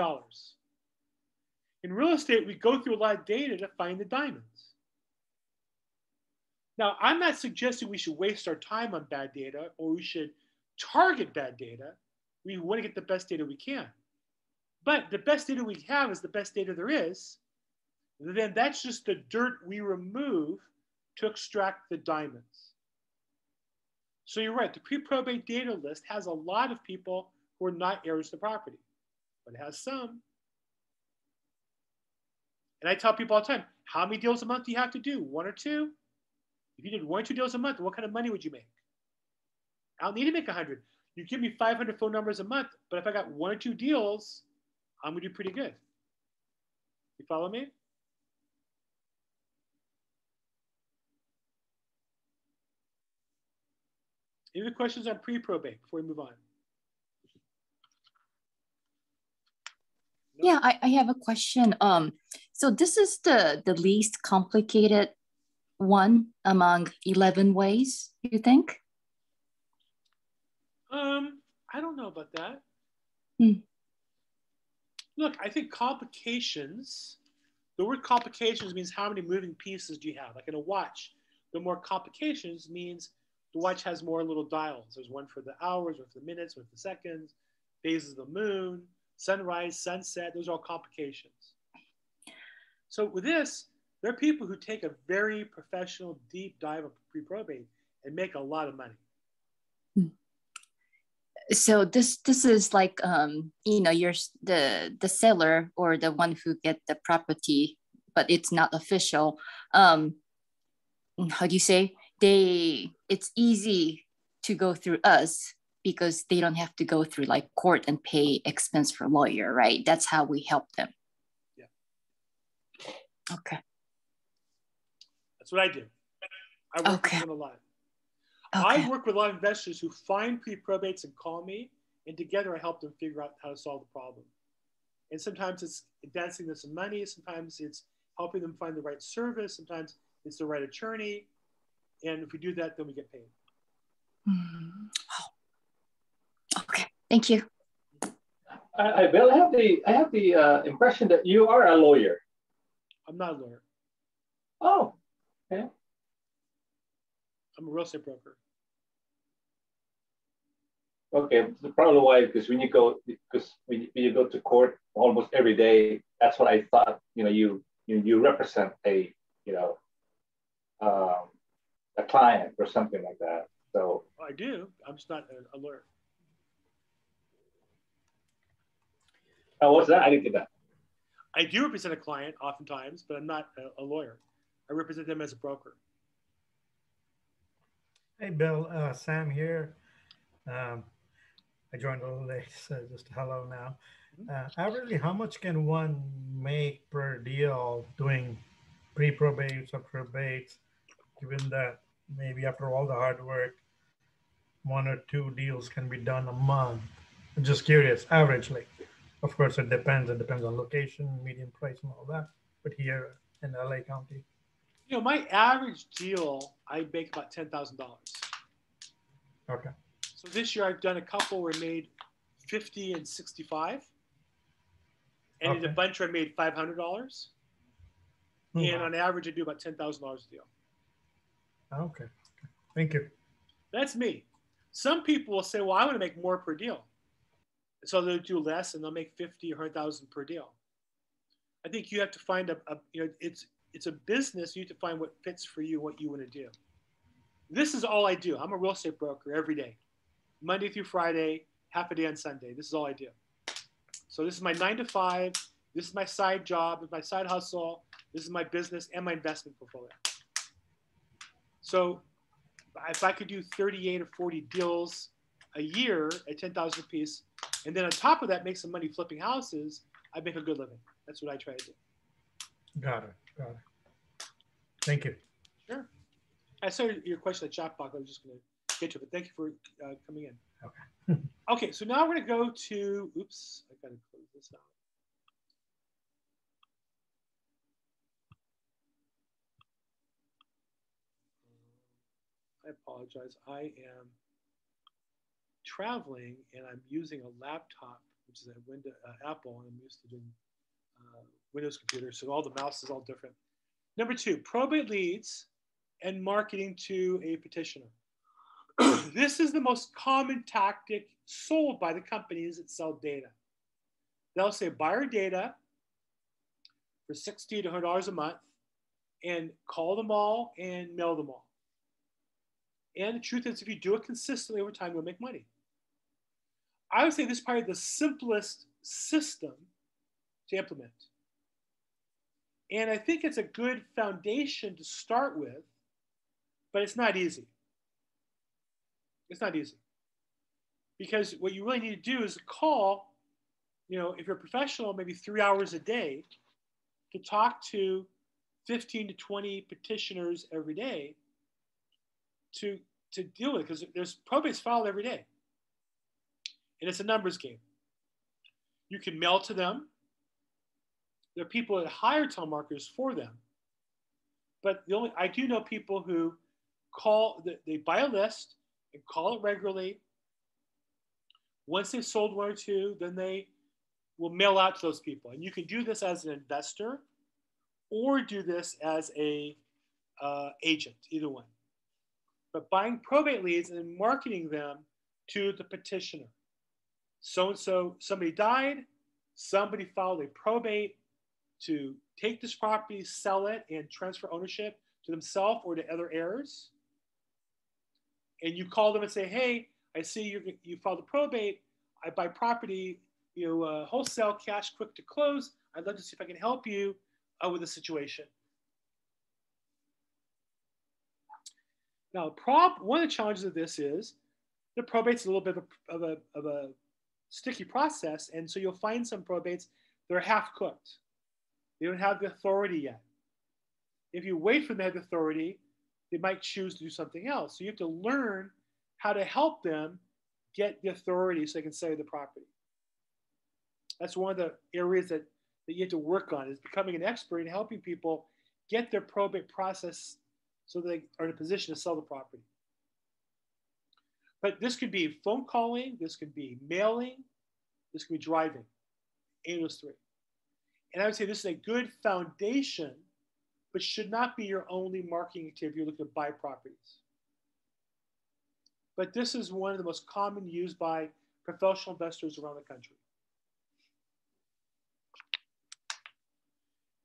In real estate, we go through a lot of data to find the diamonds. Now, I'm not suggesting we should waste our time on bad data or we should target bad data. We want to get the best data we can. But the best data we have is the best data there is. Then that's just the dirt we remove to extract the diamonds. So you're right, the pre-probate data list has a lot of people who are not heirs to the property, but it has some. And I tell people all the time, how many deals a month do you have to do? 1 or 2? If you did 1 or 2 deals a month, what kind of money would you make? I don't need to make 100. You give me 500 phone numbers a month, but if I got 1 or 2 deals, I'm gonna do pretty good. You follow me? Any other questions on pre-probate before we move on? Yeah, I have a question. So this is the least complicated one among 11 ways, you think? I don't know about that. Hmm. Look, I think complications, the word complications means how many moving pieces do you have? Like in a watch, the more complications means the watch has more little dials. There's one for the hours, one for the minutes, one for the seconds, phases of the moon, sunrise, sunset, those are all complications. So with this, there are people who take a very professional deep dive of pre-probate and make a lot of money. So this is like you're the seller or the one who get the property, but it's not official. How do you say, it's easy to go through us because they don't have to go through like court and pay expense for lawyer, right? That's how we help them. Yeah. Okay. That's what I do. I work with them a lot. Okay. I work with a lot of investors who find pre-probates and call me, and together I help them figure out how to solve the problem. And sometimes it's advancing them some money. Sometimes it's helping them find the right service. Sometimes it's the right attorney. And if we do that, then we get paid. Okay, thank you. Bill, I have the impression that you are a lawyer. I'm not a lawyer. Oh, okay. I'm a real estate broker. Okay, probably why, because when you go to court almost every day, that's what I thought. You represent a client or something like that. So I do. I'm just not a lawyer. Oh, what's that? I didn't get that. I do represent a client oftentimes, but I'm not a lawyer. I represent them as a broker. Hey, Bill, Sam here. I joined a little late, so just hello now. Averagely, how much can one make per deal doing pre-probates or probates, given that maybe after all the hard work, 1 or 2 deals can be done a month? I'm just curious, averagely. Of course, it depends. It depends on location, median price, and all that. But here in LA County, my average deal, I make about $10,000. Okay. So this year I've done a couple where I made 50 and 65. And in a bunch where I made $500. And on average, I do about $10,000 a deal. Okay. Thank you. That's me. Some people will say, well, I want to make more per deal. So they'll do less and they'll make 50 or 100,000 per deal. I think you have to find it's a business. You have to find what fits for you, what you want to do. This is all I do. I'm a real estate broker every day, Monday through Friday, half a day on Sunday. This is all I do. So this is my 9 to 5. This is my side job. This is my side hustle. This is my business and my investment portfolio. So if I could do 38 or 40 deals a year at $10,000 a piece, and then on top of that, make some money flipping houses, I'd make a good living. That's what I try to do. Got it. Thank you. Sure. I saw your question at chat box. I was just going to get to it, but thank you for coming in. Okay. Okay, so now we're going to go to, oops, I got to close this out. I apologize. I am traveling and I'm using a laptop, which is a Apple, and I'm used to doing Windows computers, so all the mouse is all different. Number 2, probate leads and marketing to a petitioner. This is the most common tactic sold by the companies that sell data. They'll say, buy our data for $60 to $100 a month and call them all and mail them all. And the truth is, if you do it consistently over time, you'll make money. I would say this is probably the simplest system to implement. And I think it's a good foundation to start with, but it's not easy. It's not easy. Because what you really need to do is call, if you're a professional, maybe 3 hours a day to talk to 15 to 20 petitioners every day to to deal with, because there's probates filed every day. And it's a numbers game. You can mail to them. There are people that hire telemarketers for them. But I do know people who they buy a list and call it regularly. Once they've sold one or two, then they will mail out to those people. And you can do this as an investor or do this as a agent, either one. But buying probate leads and marketing them to the petitioner. So-and-so, somebody died, somebody filed a probate to take this property, sell it, and transfer ownership to themselves or to other heirs. And you call them and say, hey, I see you filed a probate. I buy property, wholesale, cash, quick to close. I'd love to see if I can help you with the situation. Now, one of the challenges of this is the probate's a little bit of a sticky process, and so you'll find some probates that are half cooked. They don't have the authority yet. If you wait for them to have the authority, they might choose to do something else. So you have to learn how to help them get the authority so they can sell the property. That's one of the areas that you have to work on, is becoming an expert in helping people get their probate process so they are in a position to sell the property. But this could be phone calling, this could be mailing, this could be driving, any of those three. And I would say this is a good foundation, but should not be your only marketing activity if you're looking to buy properties. But this is one of the most common used by professional investors around the country.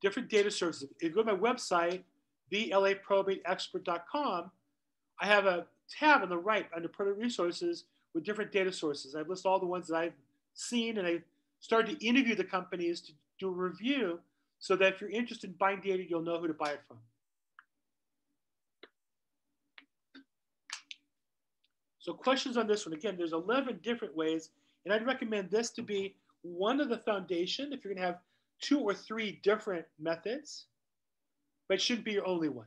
Different data sources. If you go to my website, LAProbateexpert.com, I have a tab on the right under probate resources with different data sources. I've listed all the ones that I've seen, and I've started to interview the companies to do a review so that if you're interested in buying data, you'll know who to buy it from. So questions on this one. Again, there's 11 different ways, and I'd recommend this to be one of the foundation if you're going to have 2 or 3 different methods, but it shouldn't be your only one.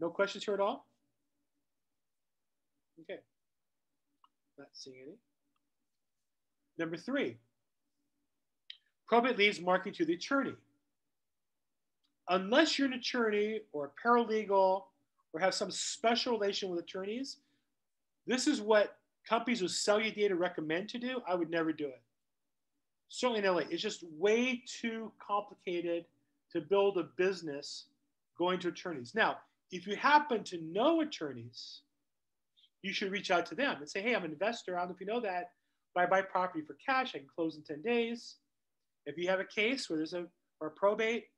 No questions here at all? Okay. Not seeing any. Number 3, probate leads marketing to the attorney. Unless you're an attorney or a paralegal or have some special relation with attorneys, this is what companies who sell you data recommend to do. I would never do it. Certainly in LA, it's just way too complicated to build a business going to attorneys. Now, if you happen to know attorneys, you should reach out to them and say, hey, I'm an investor. I don't know if you know that, but I buy property for cash. I can close in 10 days. If you have a case where there's a probate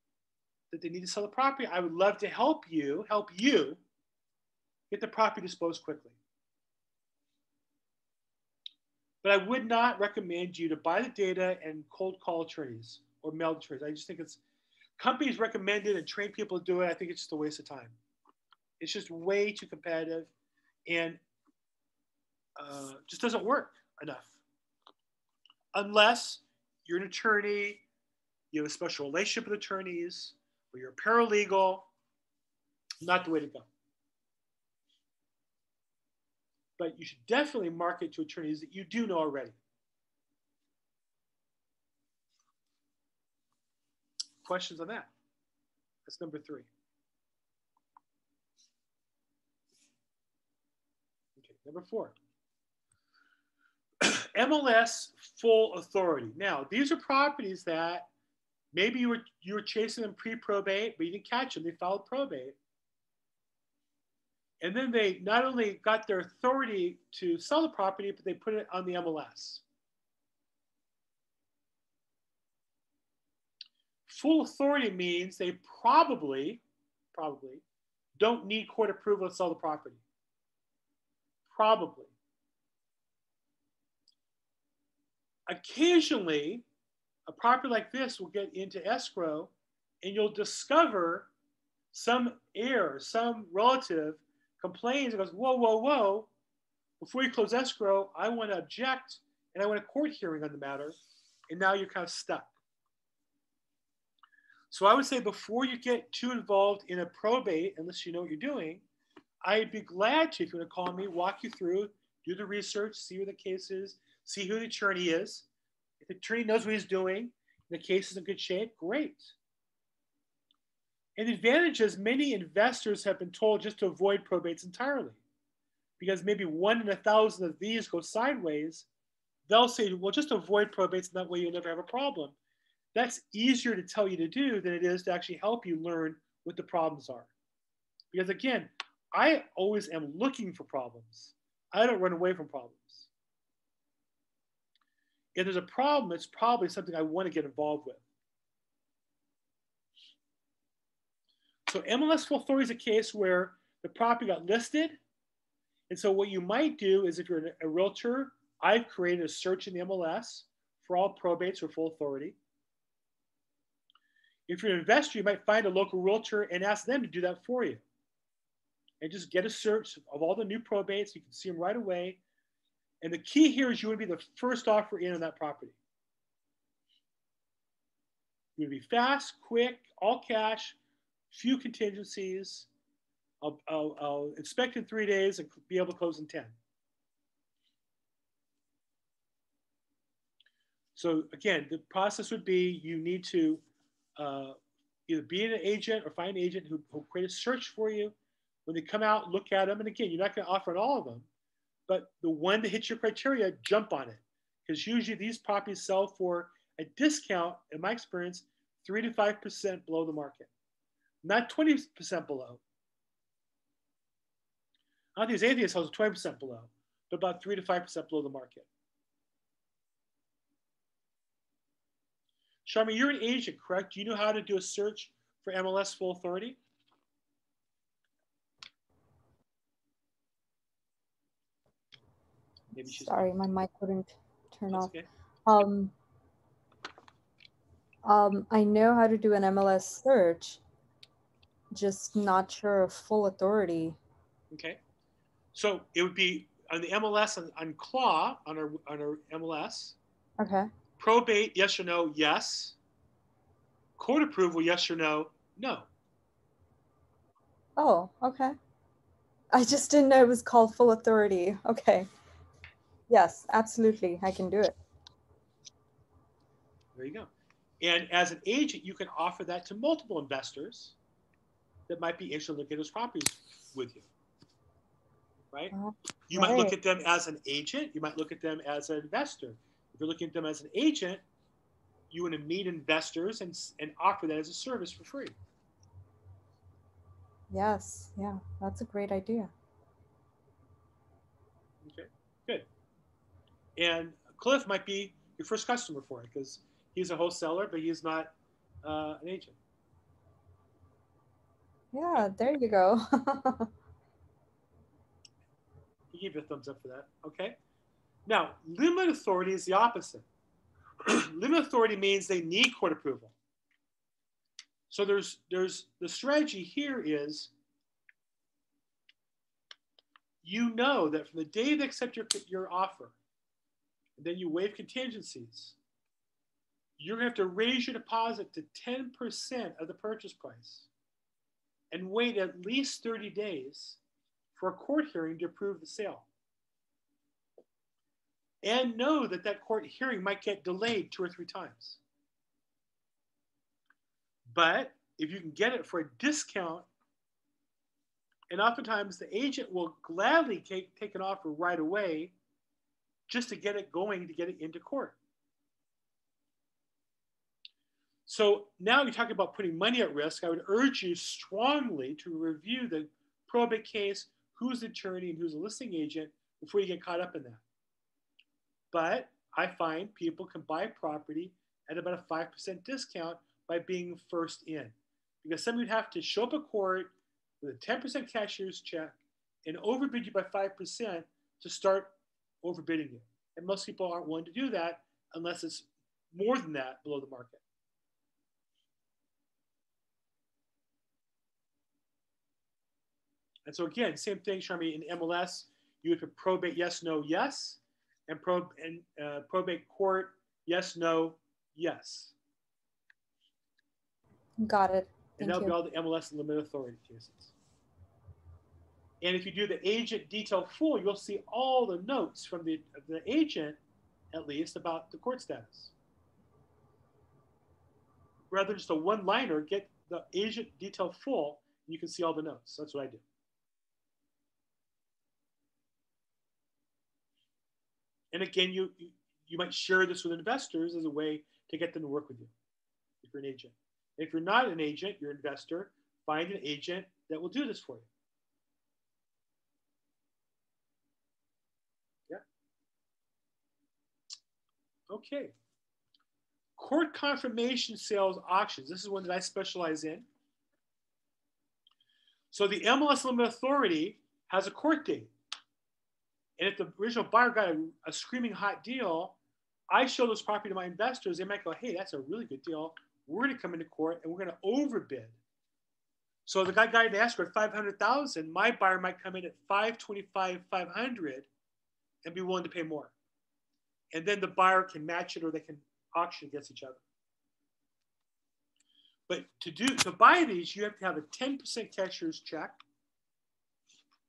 that they need to sell the property, I would love to help you get the property disposed quickly. But I would not recommend you to buy the data and cold call attorneys or mail attorneys. I just think companies recommend it and train people to do it. I think it's just a waste of time. It's just way too competitive and just doesn't work enough. Unless you're an attorney, you have a special relationship with attorneys, or you're a paralegal, not the way to go. But you should definitely market to attorneys that you do know already. Questions on that? That's number 3. Okay, number 4. MLS full authority. Now, these are properties that maybe you were chasing them pre-probate, but you didn't catch them. They filed probate. And then they not only got their authority to sell the property, but they put it on the MLS. Full authority means they probably don't need court approval to sell the property. Probably. Occasionally, a property like this will get into escrow, and you'll discover some heir, some relative complains and goes, whoa, whoa, whoa, before you close escrow, I want to object and I want a court hearing on the matter. And now you're kind of stuck. So I would say before you get too involved in a probate, unless you know what you're doing, I'd be glad to, if you want to call me, walk you through, do the research, see where the case is, see who the attorney is. If the attorney knows what he's doing, the case is in good shape, great. And the advantage is many investors have been told just to avoid probates entirely, because maybe 1 in 1,000 of these go sideways. They'll say, well, just avoid probates, and that way you'll never have a problem. That's easier to tell you to do than it is to actually help you learn what the problems are. Because again, I always am looking for problems. I don't run away from problems. If there's a problem, it's probably something I want to get involved with. So MLS full authority is a case where the property got listed. And so what you might do is, if you're a realtor, I've created a search in the MLS for all probates or full authority. If you're an investor, you might find a local realtor and ask them to do that for you. And just get a search of all the new probates. You can see them right away. And the key here is you would be the first offer in on that property. You would be fast, quick, all cash, few contingencies. I'll inspect in 3 days and be able to close in 10. So again, the process would be you need to either be an agent or find an agent who create a search for you. When they come out, look at them. And again, you're not going to offer on all of them, but the one that hits your criteria, jump on it. Because usually these properties sell for a discount, in my experience, 3 to 5% below the market. Not 20% below. I don't think there's anything that sells 20% below, but about 3 to 5% below the market. Sharma, you're an agent, correct? Do you know how to do a search for MLS full authority? Maybe she's Sorry, my mic wouldn't turn off. Okay. I know how to do an MLS search, just not sure of full authority. Okay. So it would be on the MLS on CLAW on our MLS. Okay. Probate, yes or no? Yes. Court approval, yes or no? No. Oh, okay. I just didn't know it was called full authority. Okay. Yes, absolutely. I can do it. There you go. And as an agent, you can offer that to multiple investors that might be interested in looking at those properties with you. Right? You might look at them as an agent. You might look at them as an investor. If you're looking at them as an agent, you want to meet investors and offer that as a service for free. Yes. Yeah, that's a great idea. Okay, good. And Cliff might be your first customer for it because he's a wholesaler, but he's not an agent. Yeah, there you go. You give you a thumbs up for that. Okay. Now, limited authority is the opposite. Limited authority means they need court approval. So there's the strategy here is, you know that from the day they accept your offer, and then you waive contingencies, you're going to have to raise your deposit to 10% of the purchase price and wait at least 30 days for a court hearing to approve the sale. And know that that court hearing might get delayed 2 or 3 times. But if you can get it for a discount, and oftentimes the agent will gladly take an offer right away just to get it going, to get it into court. So now you're talking about putting money at risk. I would urge you strongly to review the probate case, who's the attorney and who's the listing agent, before you get caught up in that. But I find people can buy property at about a 5% discount by being first in. Because some of you have to show up at court with a 10% cashier's check and overbid you by 5% to start overbidding you. And most people aren't willing to do that unless it's more than that below the market. And so again, same thing, Sharmi, in MLS, you would put probate yes, no, yes, and probate court yes, no, yes. Got it. And Thank that'll be you. all the MLS and limited authority cases. And if you do the agent detail full, you'll see all the notes from the agent, at least, about the court status. Rather than just a one-liner, get the agent detail full, and you can see all the notes. That's what I do. And again, you might share this with investors as a way to get them to work with you if you're an agent. If you're not an agent, you're an investor, find an agent that will do this for you. Yeah. Okay. Court confirmation sales auctions. This is one that I specialize in. So the MLS Limited Authority has a court date. And if the original buyer got a screaming hot deal, I show this property to my investors. They might go, hey, that's a really good deal. We're going to come into court and we're going to overbid. So the guy got an ask for $500,000. My buyer might come in at $525,000, $500,000 and be willing to pay more. And then the buyer can match it or they can auction against each other. But to buy these, you have to have a 10% cashier's check,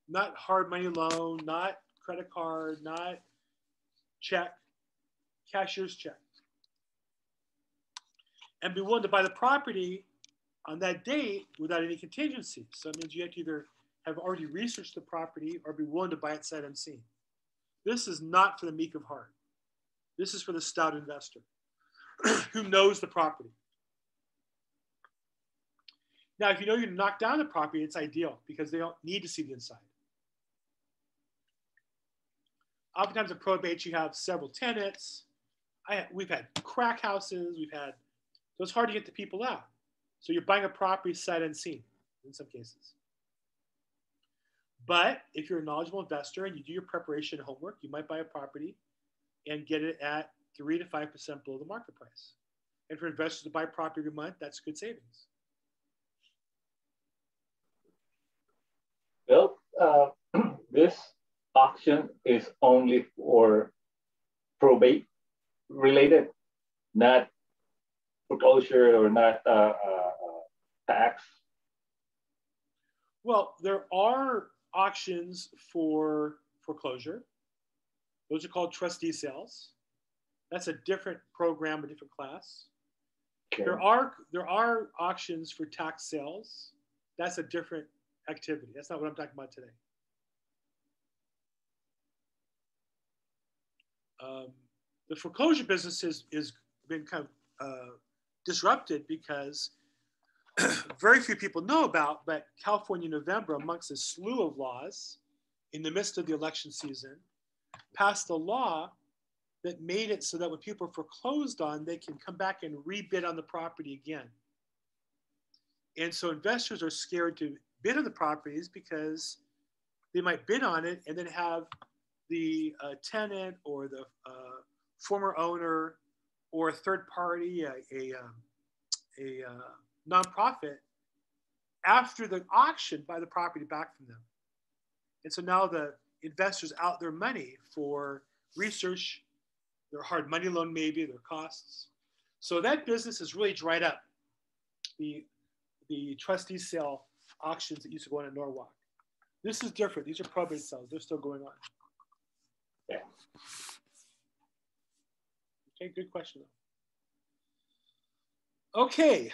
not hard money loan, not credit card, not check, cashier's check. And be willing to buy the property on that date without any contingency. So it means you have to either have already researched the property or be willing to buy it sight unseen. This is not for the meek of heart. This is for the stout investor who knows the property. Now, if you know you're going to knock down the property, it's ideal because they don't need to see the inside. Oftentimes in probate, you have several tenants. We've had crack houses. So it's hard to get the people out. So you're buying a property sight unseen in some cases. But if you're a knowledgeable investor and you do your preparation and homework, you might buy a property and get it at 3 to 5% below the market price. And for investors to buy property every month, that's good savings. Well, this auction is only for probate related, not foreclosure or not tax. Well, there are auctions for foreclosure. Those are called trustee sales. That's a different program, a different class. Okay. There are auctions for tax sales. That's a different activity. That's not what I'm talking about today. The foreclosure business has been kind of disrupted because very few people know about, but California in November, amongst a slew of laws in the midst of the election season, passed a law that made it so that when people are foreclosed on, they can come back and rebid on the property again. And so investors are scared to bid on the properties because they might bid on it and then have the tenant or the former owner or a third party, a nonprofit, after the auction, buy the property back from them. And so now the investors out their money for research, their hard money loan maybe, their costs. So that business has really dried up. The trustee sale auctions that used to go on in Norwalk. This is different. These are probate sales. They're still going on. Yeah. Okay, good question. Okay.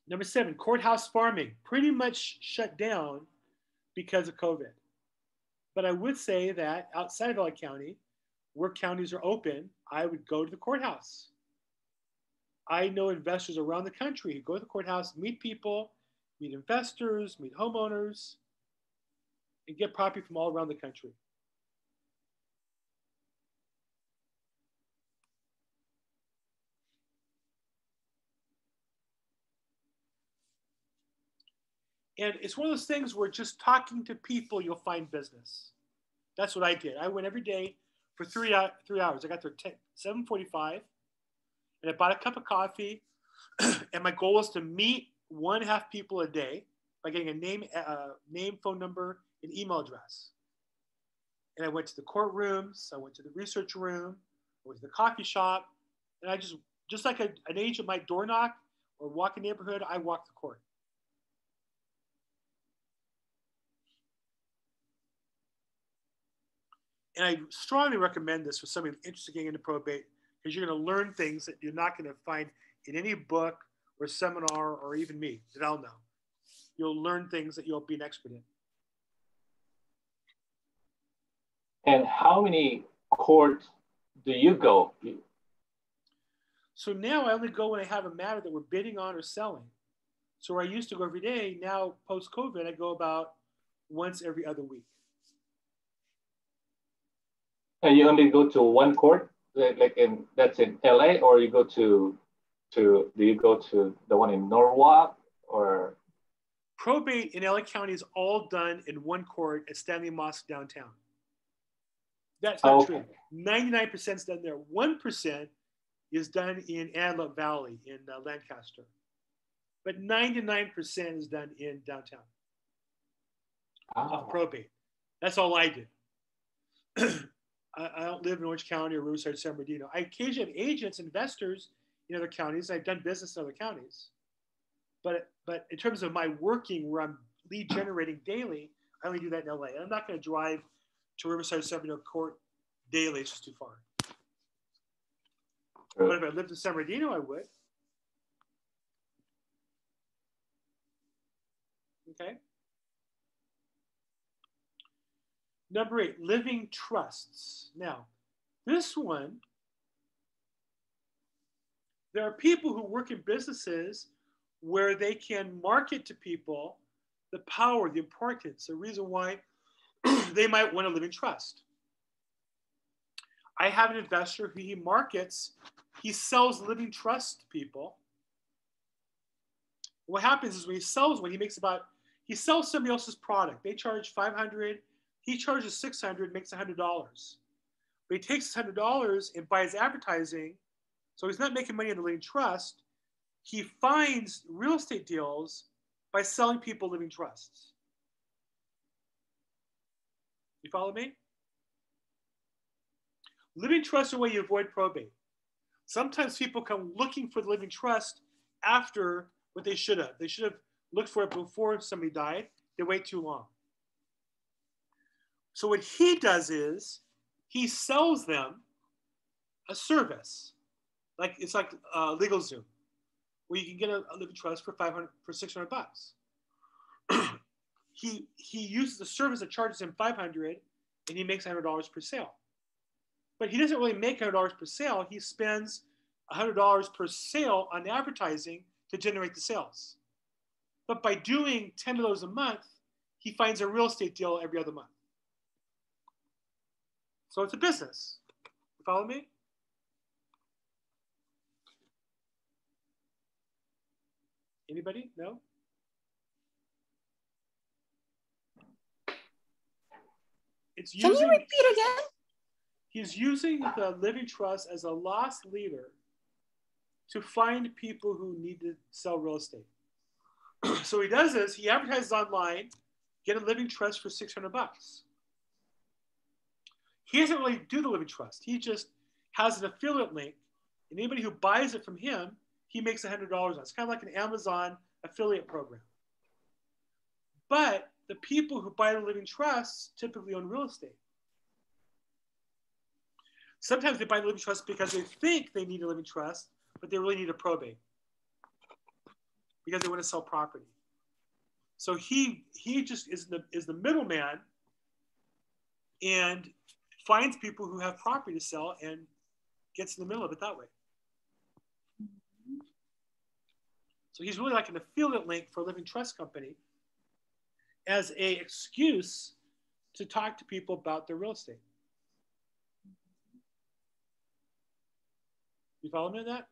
Number 7, courthouse farming. Pretty much shut down because of COVID. But I would say that outside of LA County, where counties are open, I would go to the courthouse. I know investors around the country who go to the courthouse, meet people, meet investors, meet homeowners, and get property from all around the country. And it's one of those things where just talking to people, you'll find business. That's what I did. I went every day for 3 hours. I got there at 7:45, and I bought a cup of coffee. And my goal was to meet 1.5 people a day by getting a name, phone number, and email address. And I went to the courtrooms. I went to the research room. I went to the coffee shop. And I just like an agent might door knock, or walk a neighborhood, I walk the court. And I strongly recommend this for somebody interested in getting into probate, because you're going to learn things that you're not going to find in any book or seminar or even me that I'll know. You'll learn things that you'll be an expert in. And how many courts do you go? So now I only go when I have a matter that we're bidding on or selling. So where I used to go every day, now post-COVID, I go about once every other week. And you only go to one court, that's in LA, or you go do you go to the one in Norwalk, or? Probate in LA County is all done in one court at Stanley Mosque downtown. That's not true. 99% is done there. 1% is done in Antelope Valley in Lancaster. But 99% is done in downtown of probate. That's all I did. I don't live in Orange County or Riverside, San Bernardino. I occasionally have agents, investors in other counties. I've done business in other counties. But in terms of my working where I'm lead generating daily, I only do that in LA. And I'm not going to drive to Riverside, San Bernardino court daily. It's just too far. Sure. But if I lived in San Bernardino, I would. Okay. Number 8, living trusts. Now, this one, there are people who work in businesses where they can market to people the power, the importance, the reason why they might want a living trust. I have an investor who he markets, he sells living trust to people. What happens is when he sells one, he sells somebody else's product. They charge $500, he charges $600, makes $100. But he takes $100 and buys advertising, so he's not making money on the living trust. He finds real estate deals by selling people living trusts. You follow me? Living trusts are a way you avoid probate. Sometimes people come looking for the living trust after what they should have. They should have looked for it before somebody died. They wait too long. So what he does is he sells them a service. It's like LegalZoom, where you can get a living trust for $600. He uses the service that charges him $500, and he makes $100 per sale. But he doesn't really make $100 per sale. He spends $100 per sale on advertising to generate the sales. But by doing 10 of those a month, he finds a real estate deal every other month. So it's a business. You follow me? Anybody? No? Can you repeat again? He's using the living trust as a loss leader to find people who need to sell real estate. So what he does is he advertises online, get a living trust for $600. He doesn't really do the living trust. He just has an affiliate link, and anybody who buys it from him, he makes $100 on. It's kind of like an Amazon affiliate program. But the people who buy the living trusts typically own real estate. Sometimes they buy the living trust because they think they need a living trust, but they really need a probate because they want to sell property. So he just is the middleman and finds people who have property to sell and gets in the middle of it that way. So he's really like an affiliate link for a living trust company as an excuse to talk to people about their real estate. You follow me on that?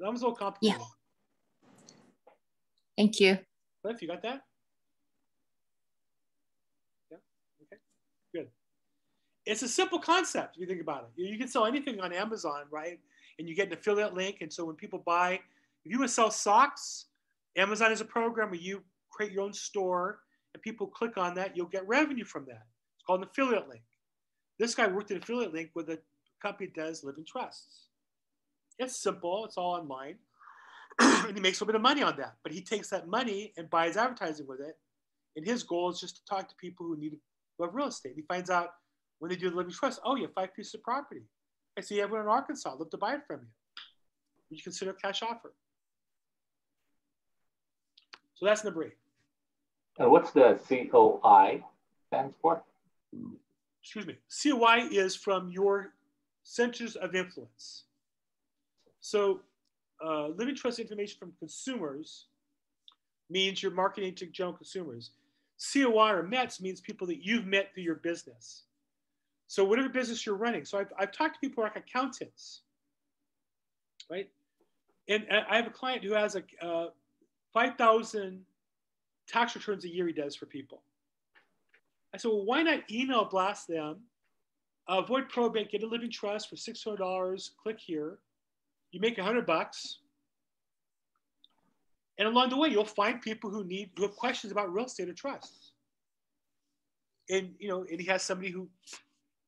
That was a little complicated. Yeah. Thank you. Cliff, you got that? Yeah? Okay, good. It's a simple concept if you think about it. You can sell anything on Amazon, right? And you get an affiliate link. And so when people buy, if you want to sell socks, Amazon is a program where you create your own store and people click on that, you'll get revenue from that. It's called an affiliate link. This guy worked an affiliate link with a company that does living trusts. It's simple. It's all online. and he makes a little bit of money on that. But he takes that money and buys advertising with it. And his goal is just to talk to people who have real estate. He finds out when they do the living trust, oh, you have 5 pieces of property. I see you have one in Arkansas. I'd love to buy it from you. Would you consider a cash offer? So that's number 8. And what's the COI stands for? Excuse me. COI is from your centers of influence. So living trust information from consumers means you're marketing to general consumers. COI or METs means people that you've met through your business. So whatever business you're running. So I've talked to people like accountants, right? And I have a client who has 5,000 tax returns a year he does for people. I said, well, why not email blast them, avoid probate, get a living trust for $600, click here. You make $100. And along the way, you'll find people who have questions about real estate or trusts. And, and he has somebody who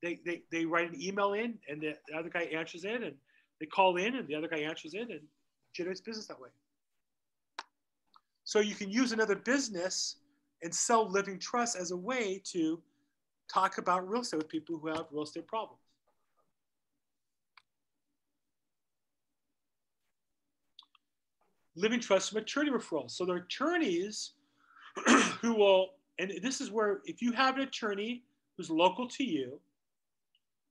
they write an email in and the other guy answers it, and they call in and the other guy answers it, and generates business that way. So you can use another business and sell living trust as a way to talk about real estate with people who have real estate problems. Living trust from attorney referrals. So there are attorneys who will, and this is where if you have an attorney who's local to you,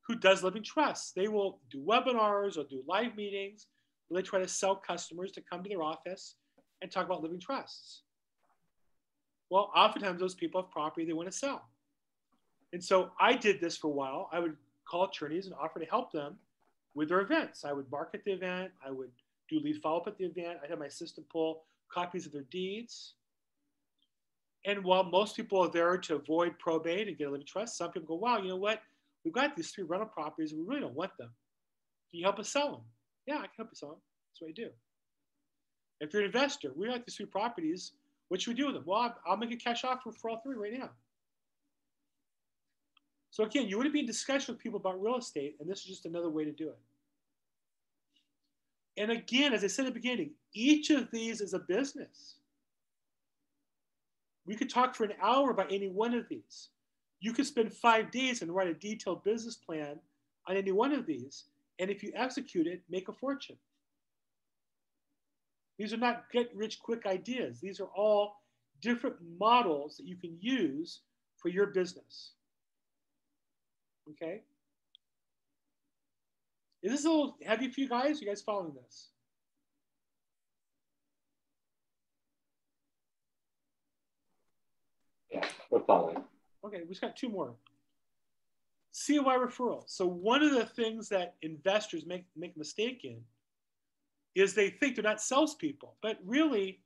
who does living trusts, they will do webinars or do live meetings where they try to sell customers to come to their office and talk about living trusts. Well, oftentimes those people have property they want to sell. And so I did this for a while. I would call attorneys and offer to help them with their events. I would market the event. I would do lead follow-up at the event. I'd have my assistant pull copies of their deeds. And while most people are there to avoid probate and get a living trust, some people go, wow, you know what? We've got these 3 rental properties and we really don't want them. Can you help us sell them? Yeah, I can help you sell them. That's what I do. If you're an investor, we like these 3 properties. What should we do with them? Well, I'll make a cash offer for all 3 right now. So again, you want to be in discussion with people about real estate, and this is just another way to do it. And again, as I said at the beginning, each of these is a business. We could talk for an hour about any one of these. You could spend 5 days and write a detailed business plan on any one of these, and if you execute it, make a fortune. These are not get-rich-quick ideas. These are all different models that you can use for your business. Okay? Is this a little heavy for you guys? Are you guys following this? Yeah, we're following. Okay, we just got 2 more. COI referral. So one of the things that investors make a mistake in is they think they're not salespeople, but really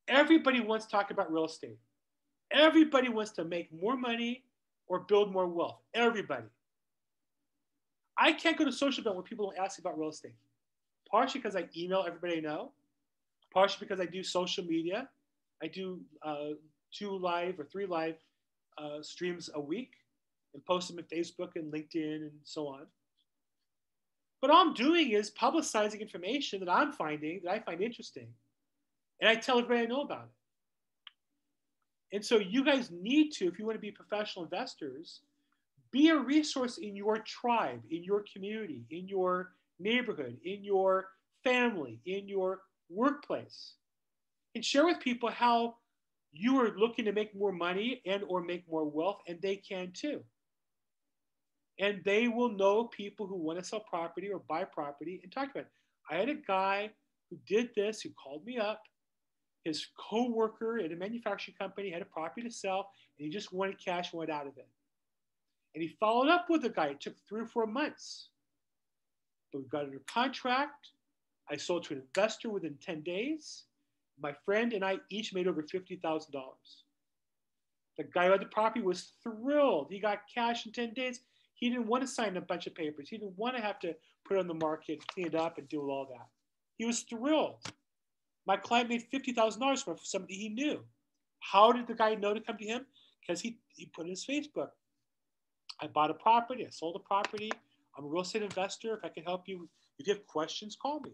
everybody wants to talk about real estate. Everybody wants to make more money or build more wealth. Everybody. I can't go to social event where people don't ask about real estate. Partially because I email everybody I know. Partially because I do social media. I do 2 live or 3 live streams a week and post them on Facebook and LinkedIn and so on. But all I'm doing is publicizing information that I'm finding, that I find interesting. And I tell everybody I know about it. And so you guys need to, if you want to be professional investors, be a resource in your tribe, in your community, in your neighborhood, in your family, in your workplace. And share with people how you are looking to make more money and or make more wealth, and they can too. And they will know people who want to sell property or buy property and talk about it. I had a guy who did this, who called me up. His co-worker at a manufacturing company had a property to sell, and he just wanted cash and went out of it. And he followed up with the guy. It took 3 or 4 months. But we got under contract. I sold to an investor within 10 days. My friend and I each made over $50,000. The guy who had the property was thrilled. He got cash in 10 days. He didn't want to sign a bunch of papers. He didn't want to have to put it on the market, clean it up, and do all that. He was thrilled. My client made $50,000 from somebody he knew. How did the guy know to come to him? Because he put in his Facebook. I bought a property. I sold a property. I'm a real estate investor. If I can help you, if you have questions, call me.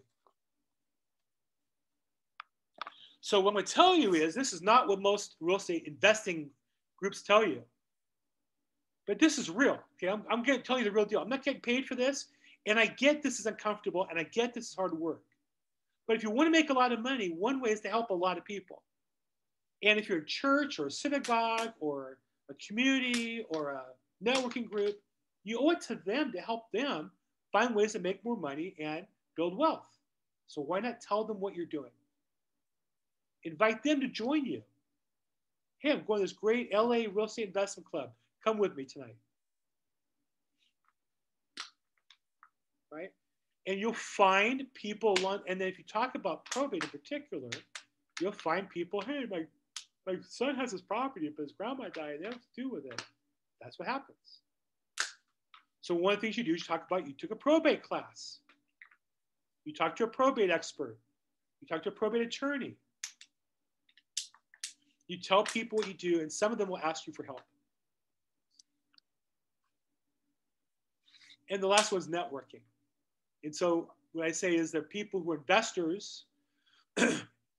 So what I'm going to tell you is this is not what most real estate investing groups tell you. But this is real. Okay, I'm going to tell you the real deal. I'm not getting paid for this. And I get this is uncomfortable and I get this is hard work. But if you want to make a lot of money, one way is to help a lot of people. And if you're a church or a synagogue or a community or a networking group, you owe it to them to help them find ways to make more money and build wealth. So why not tell them what you're doing? Invite them to join you. Hey, I'm going to this great LA Real Estate Investment Club. Come with me tonight. Right? And you'll find people along, and then if you talk about probate in particular, you'll find people, hey, my son has his property, but his grandma died, they have to do with it. That's what happens. So one of the things you do is you talk about, you took a probate class. You talk to a probate expert. You talk to a probate attorney. You tell people what you do, and some of them will ask you for help. And the last one is networking. And so what I say is that people who are investors,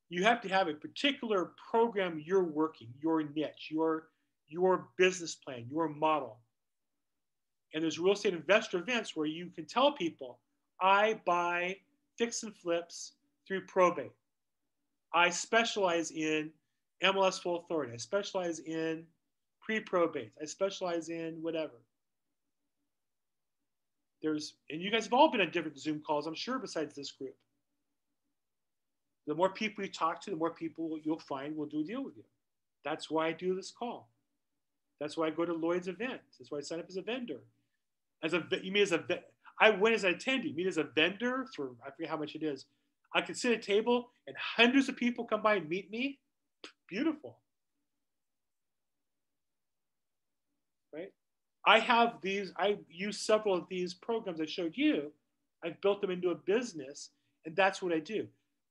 you have to have a particular program you're working, your niche, your business plan, your model. And there's real estate investor events where you can tell people, I buy fix and flips through probate. I specialize in MLS full authority. I specialize in pre-probate. I specialize in whatever. And you guys have all been on different Zoom calls, I'm sure, besides this group. The more people you talk to, the more people you'll find will do a deal with you. That's why I do this call. That's why I go to Lloyd's event. That's why I sign up as a vendor. I went as an attendee. You mean as a vendor for, I forget how much it is. I could sit at a table and hundreds of people come by and meet me. Beautiful. Right? I use several of these programs I showed you. I've built them into a business, and that's what I do.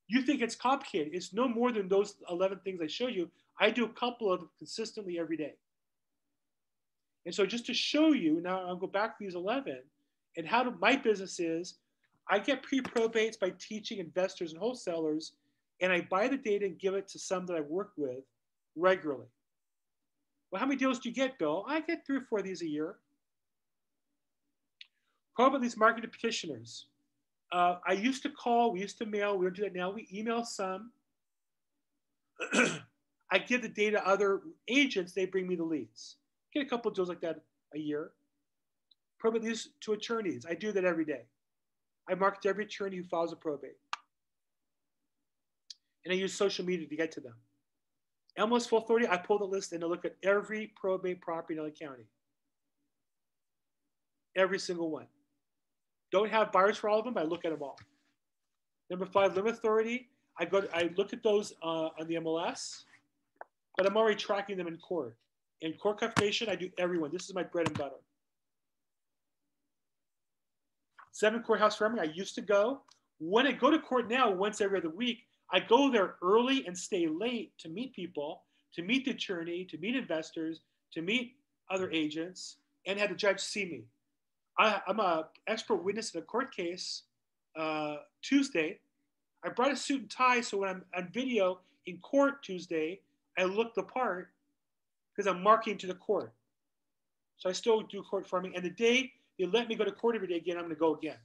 You think it's complicated. It's no more than those 11 things I showed you. I do a couple of them consistently every day. And so just to show you, now I'll go back to these 11, and how my business is, I get pre-probates by teaching investors and wholesalers, and I buy the data and give it to some that I work with regularly. Well, how many deals do you get, Bill? I get 3 or 4 of these a year. Probate leads marketed petitioners. I used to call, we used to mail, we don't do that now. We email some. I give the data to other agents, they bring me the leads. Get a couple of deals like that a year. Probate leads to attorneys. I do that every day. I market to every attorney who files a probate. And I use social media to get to them. MLS Full Authority, I pull the list and I look at every probate property in LA County. Every single one. Don't have buyers for all of them, but I look at them all. Number 5, Limit Authority. I look at those on the MLS, but I'm already tracking them in court. In court confirmation, I do everyone. This is my bread and butter. 7, Courthouse Farming. I used to go. When I go to court now, once every other week, I go there early and stay late to meet people, to meet the attorney, to meet investors, to meet other agents, and have the judge see me. I'm an expert witness in a court case Tuesday. I brought a suit and tie, so when I'm on video in court Tuesday, I look the part because I'm marketing to the court. So I still do court farming. And the day they let me go to court every day again, I'm going to go again.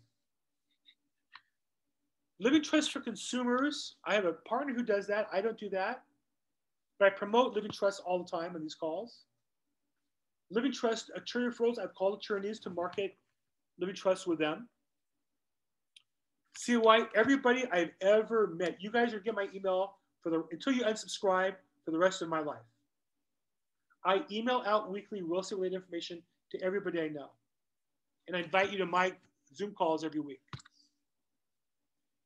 Living trust for consumers. I have a partner who does that. I don't do that. But I promote living trust all the time on these calls. Living trust attorney referrals. I've called attorneys to market living trust with them. COI, everybody I've ever met. You guys are getting my email until you unsubscribe for the rest of my life. I email out weekly real estate related information to everybody I know. And I invite you to my Zoom calls every week.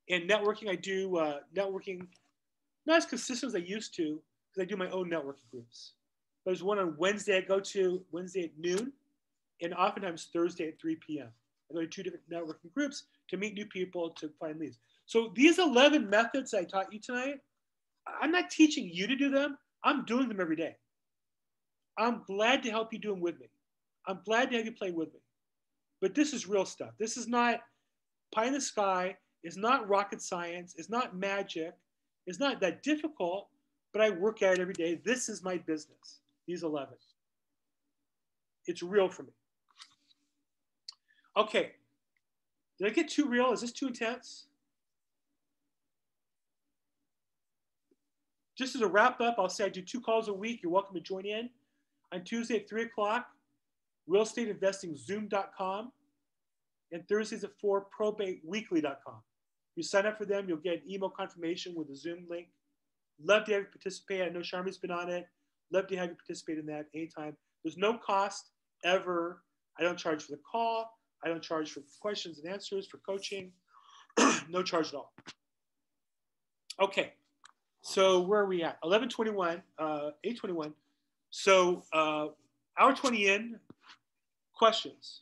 And networking, I do networking, not as consistent as I used to, because I do my own networking groups. There's one on Wednesday I go to, Wednesday at noon, and oftentimes Thursday at 3 p.m. I go to 2 different networking groups to meet new people, to find leads. So these 11 methods I taught you tonight, I'm not teaching you to do them. I'm doing them every day. I'm glad to help you do them with me. I'm glad to have you play with me. But this is real stuff. This is not pie in the sky. It's not rocket science. It's not magic. It's not that difficult, but I work at it every day. This is my business, these 11. It's real for me. Okay. Did I get too real? Is this too intense? Just as a wrap up, I'll say I do 2 calls a week. You're welcome to join in. On Tuesday at 3 o'clock, realestateinvestingzoom.com, and Thursdays at 4, probateweekly.com. You sign up for them, you'll get an email confirmation with a Zoom link. Love to have you participate. I know Charmy's been on it. Love to have you participate in that anytime. There's no cost ever. I don't charge for the call. I don't charge for questions and answers, for coaching. No charge at all. Okay. So where are we at? 11:21, 8:21. So hour 20 in, questions.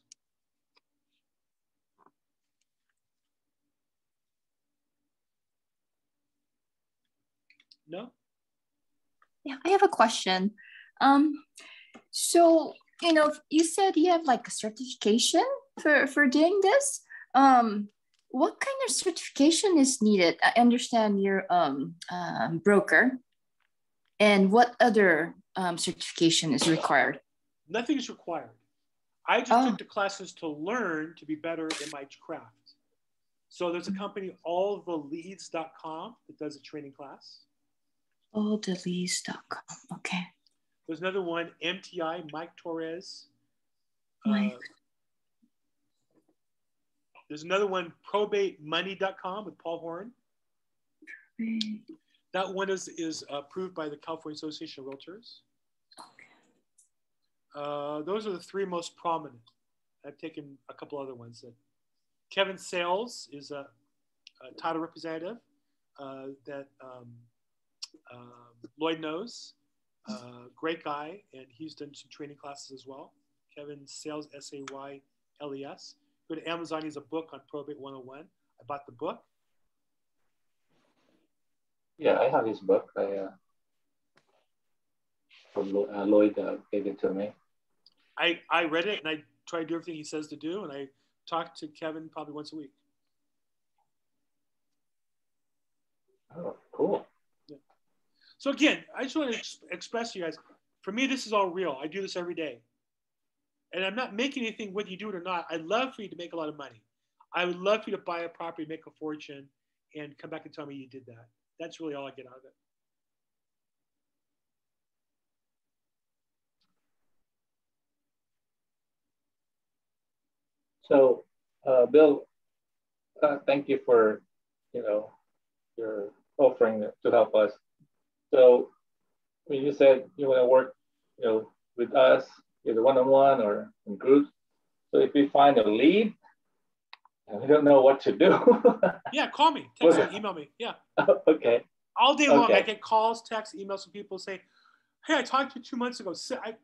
No? Yeah, I have a question. So, you know, you said you have like a certification for doing this. What kind of certification is needed? I understand you're broker. And what other certification is required? Nothing is required. I just took the classes to learn to be better in my craft. So there's a company, alltheleads.com, that does a training class. Alltheleads.com. Okay. There's another one, MTI, Mike Torres. There's another one, probatemoney.com with Paul Horn. That one is approved by the California Association of Realtors. Okay. Those are the 3 most prominent. I've taken a couple other ones. Kevin Sales is a title representative that Lloyd knows. Great guy, and he's done some training classes as well. Kevin Sales, Sayles. Go to Amazon. He has a book on Probate 101. I bought the book. Yeah, I have his book. Lloyd gave it to me. I read it, and I try to do everything he says to do, and I talk to Kevin probably once a week. Oh, cool. Yeah. So again, I just want to express to you guys, for me, this is all real. I do this every day. And I'm not making anything whether you do it or not. I'd love for you to make a lot of money. I would love for you to buy a property, make a fortune, and come back and tell me you did that. That's really all I get out of it. So, Bill, thank you for, your offering to help us. So, when you said you want to work, with us, either one-on-one or in groups. So, if we find a lead, and we don't know what to do. Yeah, call me, text me, email me. Yeah. Okay. All day long, I get calls, texts, emails from people say, "Hey, I talked to you 2 months ago.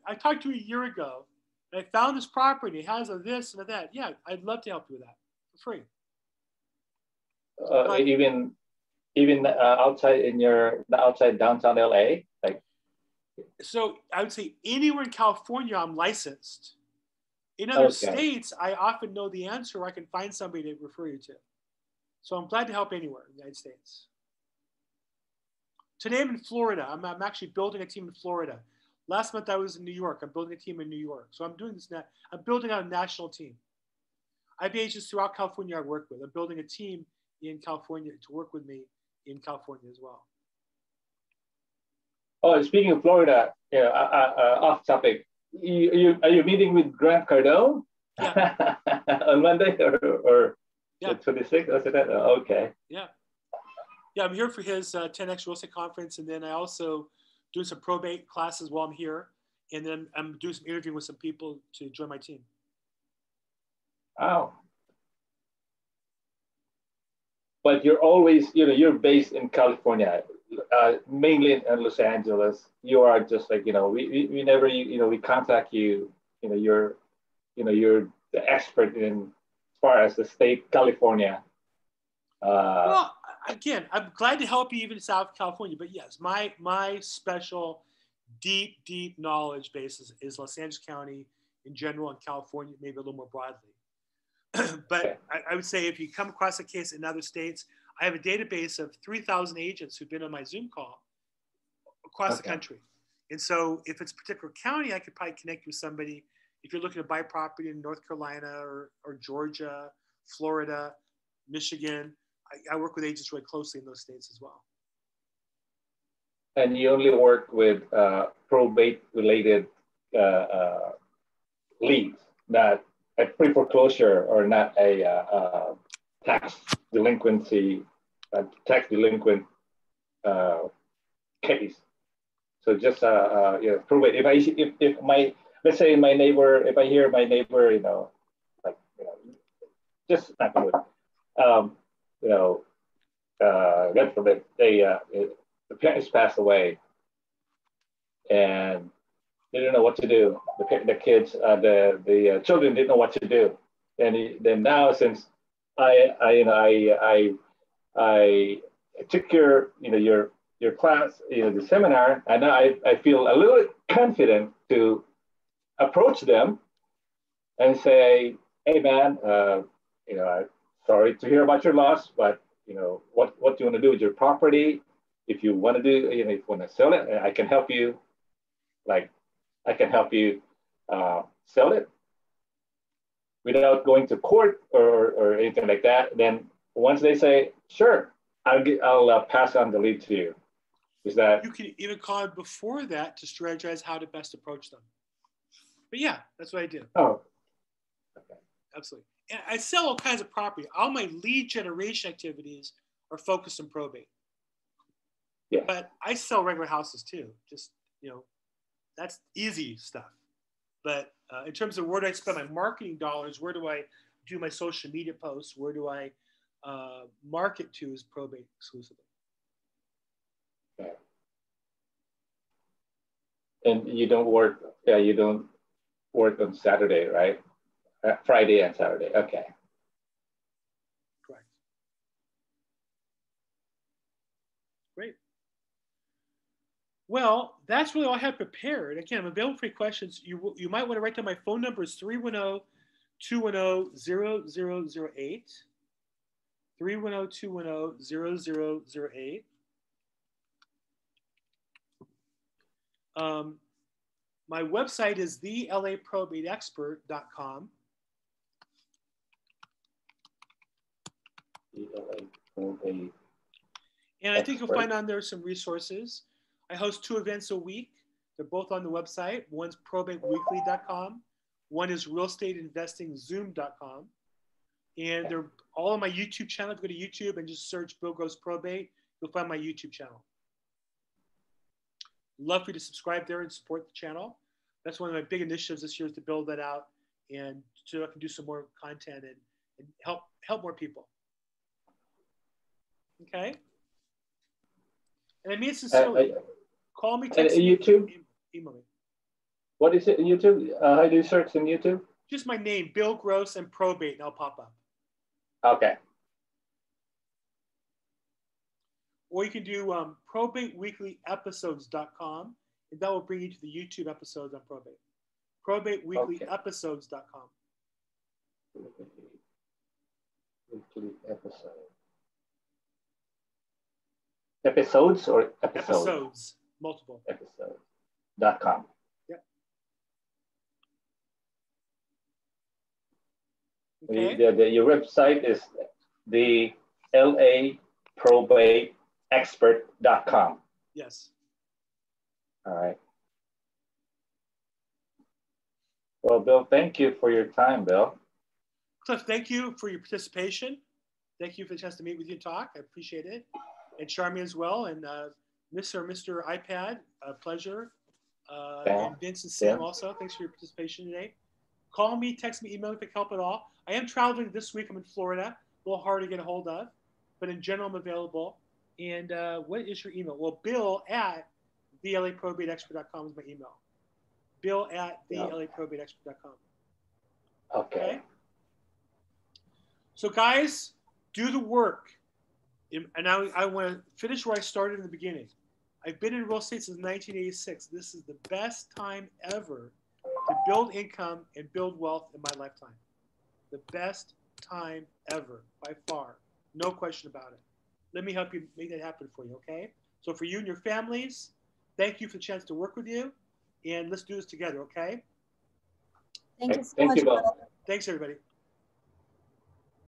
I talked to you a year ago. And I found this property. It has a this and a that." Yeah, I'd love to help you with that for free. Even outside outside downtown LA, like. So I would say anywhere in California, I'm licensed. In other states, I often know the answer, or I can find somebody to refer you to. So I'm glad to help anywhere in the United States. Today I'm in Florida. I'm actually building a team in Florida. Last month I was in New York. I'm building a team in New York. So I'm doing this now. I'm building out a national team. I have agents throughout California I work with. I'm building a team in California to work with me in California as well. Oh, speaking of Florida, off topic. Are you meeting with Grant Cardone? Yeah. On Monday or yeah. The 26th? Was it that? Oh, okay. Yeah. Yeah, I'm here for his 10X Real Estate Conference, and then I also do some probate classes while I'm here, and then I'm doing some interviewing with some people to join my team. Wow. But you're always, you're based in California, mainly in Los Angeles. You are just like, we never, we contact you, you're the expert in as far as the state California. Well, again, I'm glad to help you even in South California, but yes, my special deep knowledge base is Los Angeles County in general, and California maybe a little more broadly. But I would say if you come across a case in other states, I have a database of 3,000 agents who've been on my Zoom call across the country. And so if it's a particular county, I could probably connect you with somebody. If you're looking to buy property in North Carolina or Georgia, Florida, Michigan, I work with agents really closely in those states as well. And you only work with probate-related leads, not a pre-foreclosure or not a tax delinquent case. So just probate. If my, let's say my neighbor, if I hear my neighbor, just not good, God forbid, the parents passed away, and they didn't know what to do. The kids, the children didn't know what to do, and then now since I took your class, the seminar, and now I feel a little confident to approach them and say, hey man, sorry to hear about your loss, but what do you want to do with your property? If you want to do, if you want to sell it, I can help you. Like, I can help you sell it without going to court or anything like that. Then once they say, sure, I'll pass on the lead to you. Is that you can even call it before that to strategize how to best approach them. But yeah, that's what I do. Oh, okay. Absolutely. And I sell all kinds of property. All my lead generation activities are focused on probate. Yeah. But I sell regular houses too. Just, that's easy stuff. But in terms of where do I spend my marketing dollars, where do I do my social media posts, where do I market to is probate exclusively. Okay. And you don't work on Saturday, right? Friday and Saturday. Okay. Correct. Great. Well, that's really all I have prepared. Again, I'm available for your questions. You might want to write down my phone number is 310-210-0008. 310-210-0008. My website is the LAProbateExpert.com. And I think you'll find on there some resources. I host 2 events a week. They're both on the website. One's probateweekly.com. One is realestateinvestingzoom.com. And they're all on my YouTube channel. If you go to YouTube and just search Bill Gross Probate, you'll find my YouTube channel. Love for you to subscribe there and support the channel. That's one of my big initiatives this year is to build that out and so I can do some more content and help more people. Okay? And I mean it sincerely. Call me, text me, YouTube? email me. What is it in YouTube? How do you search in YouTube? Just my name, Bill Gross and Probate, and I'll pop up. Okay. Or you can do probateweeklyepisodes.com, and that will bring you to the YouTube episodes on probate. Probateweeklyepisodes.com. Weekly episode. Episodes or episodes? Episodes, multiple. Episodes.com. Yep. Okay. Your website is the LAProbateExpert.com. Yes. All right. Well, Bill, thank you for your time, Bill. Cliff, thank you for your participation. Thank you for the chance to meet with you and talk. I appreciate it. And Charmy as well. And Mr. iPad, a pleasure. And Vince and Sam also. Thanks for your participation today. Call me, text me, email me if I can help at all. I am traveling this week. I'm in Florida. A little hard to get a hold of. But in general, I'm available. And what is your email? Well, bill@thelaprobateexpert.com is my email. bill@thelaprobateexpert.com. Okay. So guys, do the work. And now I want to finish where I started in the beginning. I've been in real estate since 1986. This is the best time ever to build income and build wealth in my lifetime. The best time ever, by far. No question about it. let me help you make that happen for you, okay? So for you and your families, thank you for the chance to work with you, and let's do this together, okay? Thank you so Thank much, you, Bill. Bill. Thanks, everybody.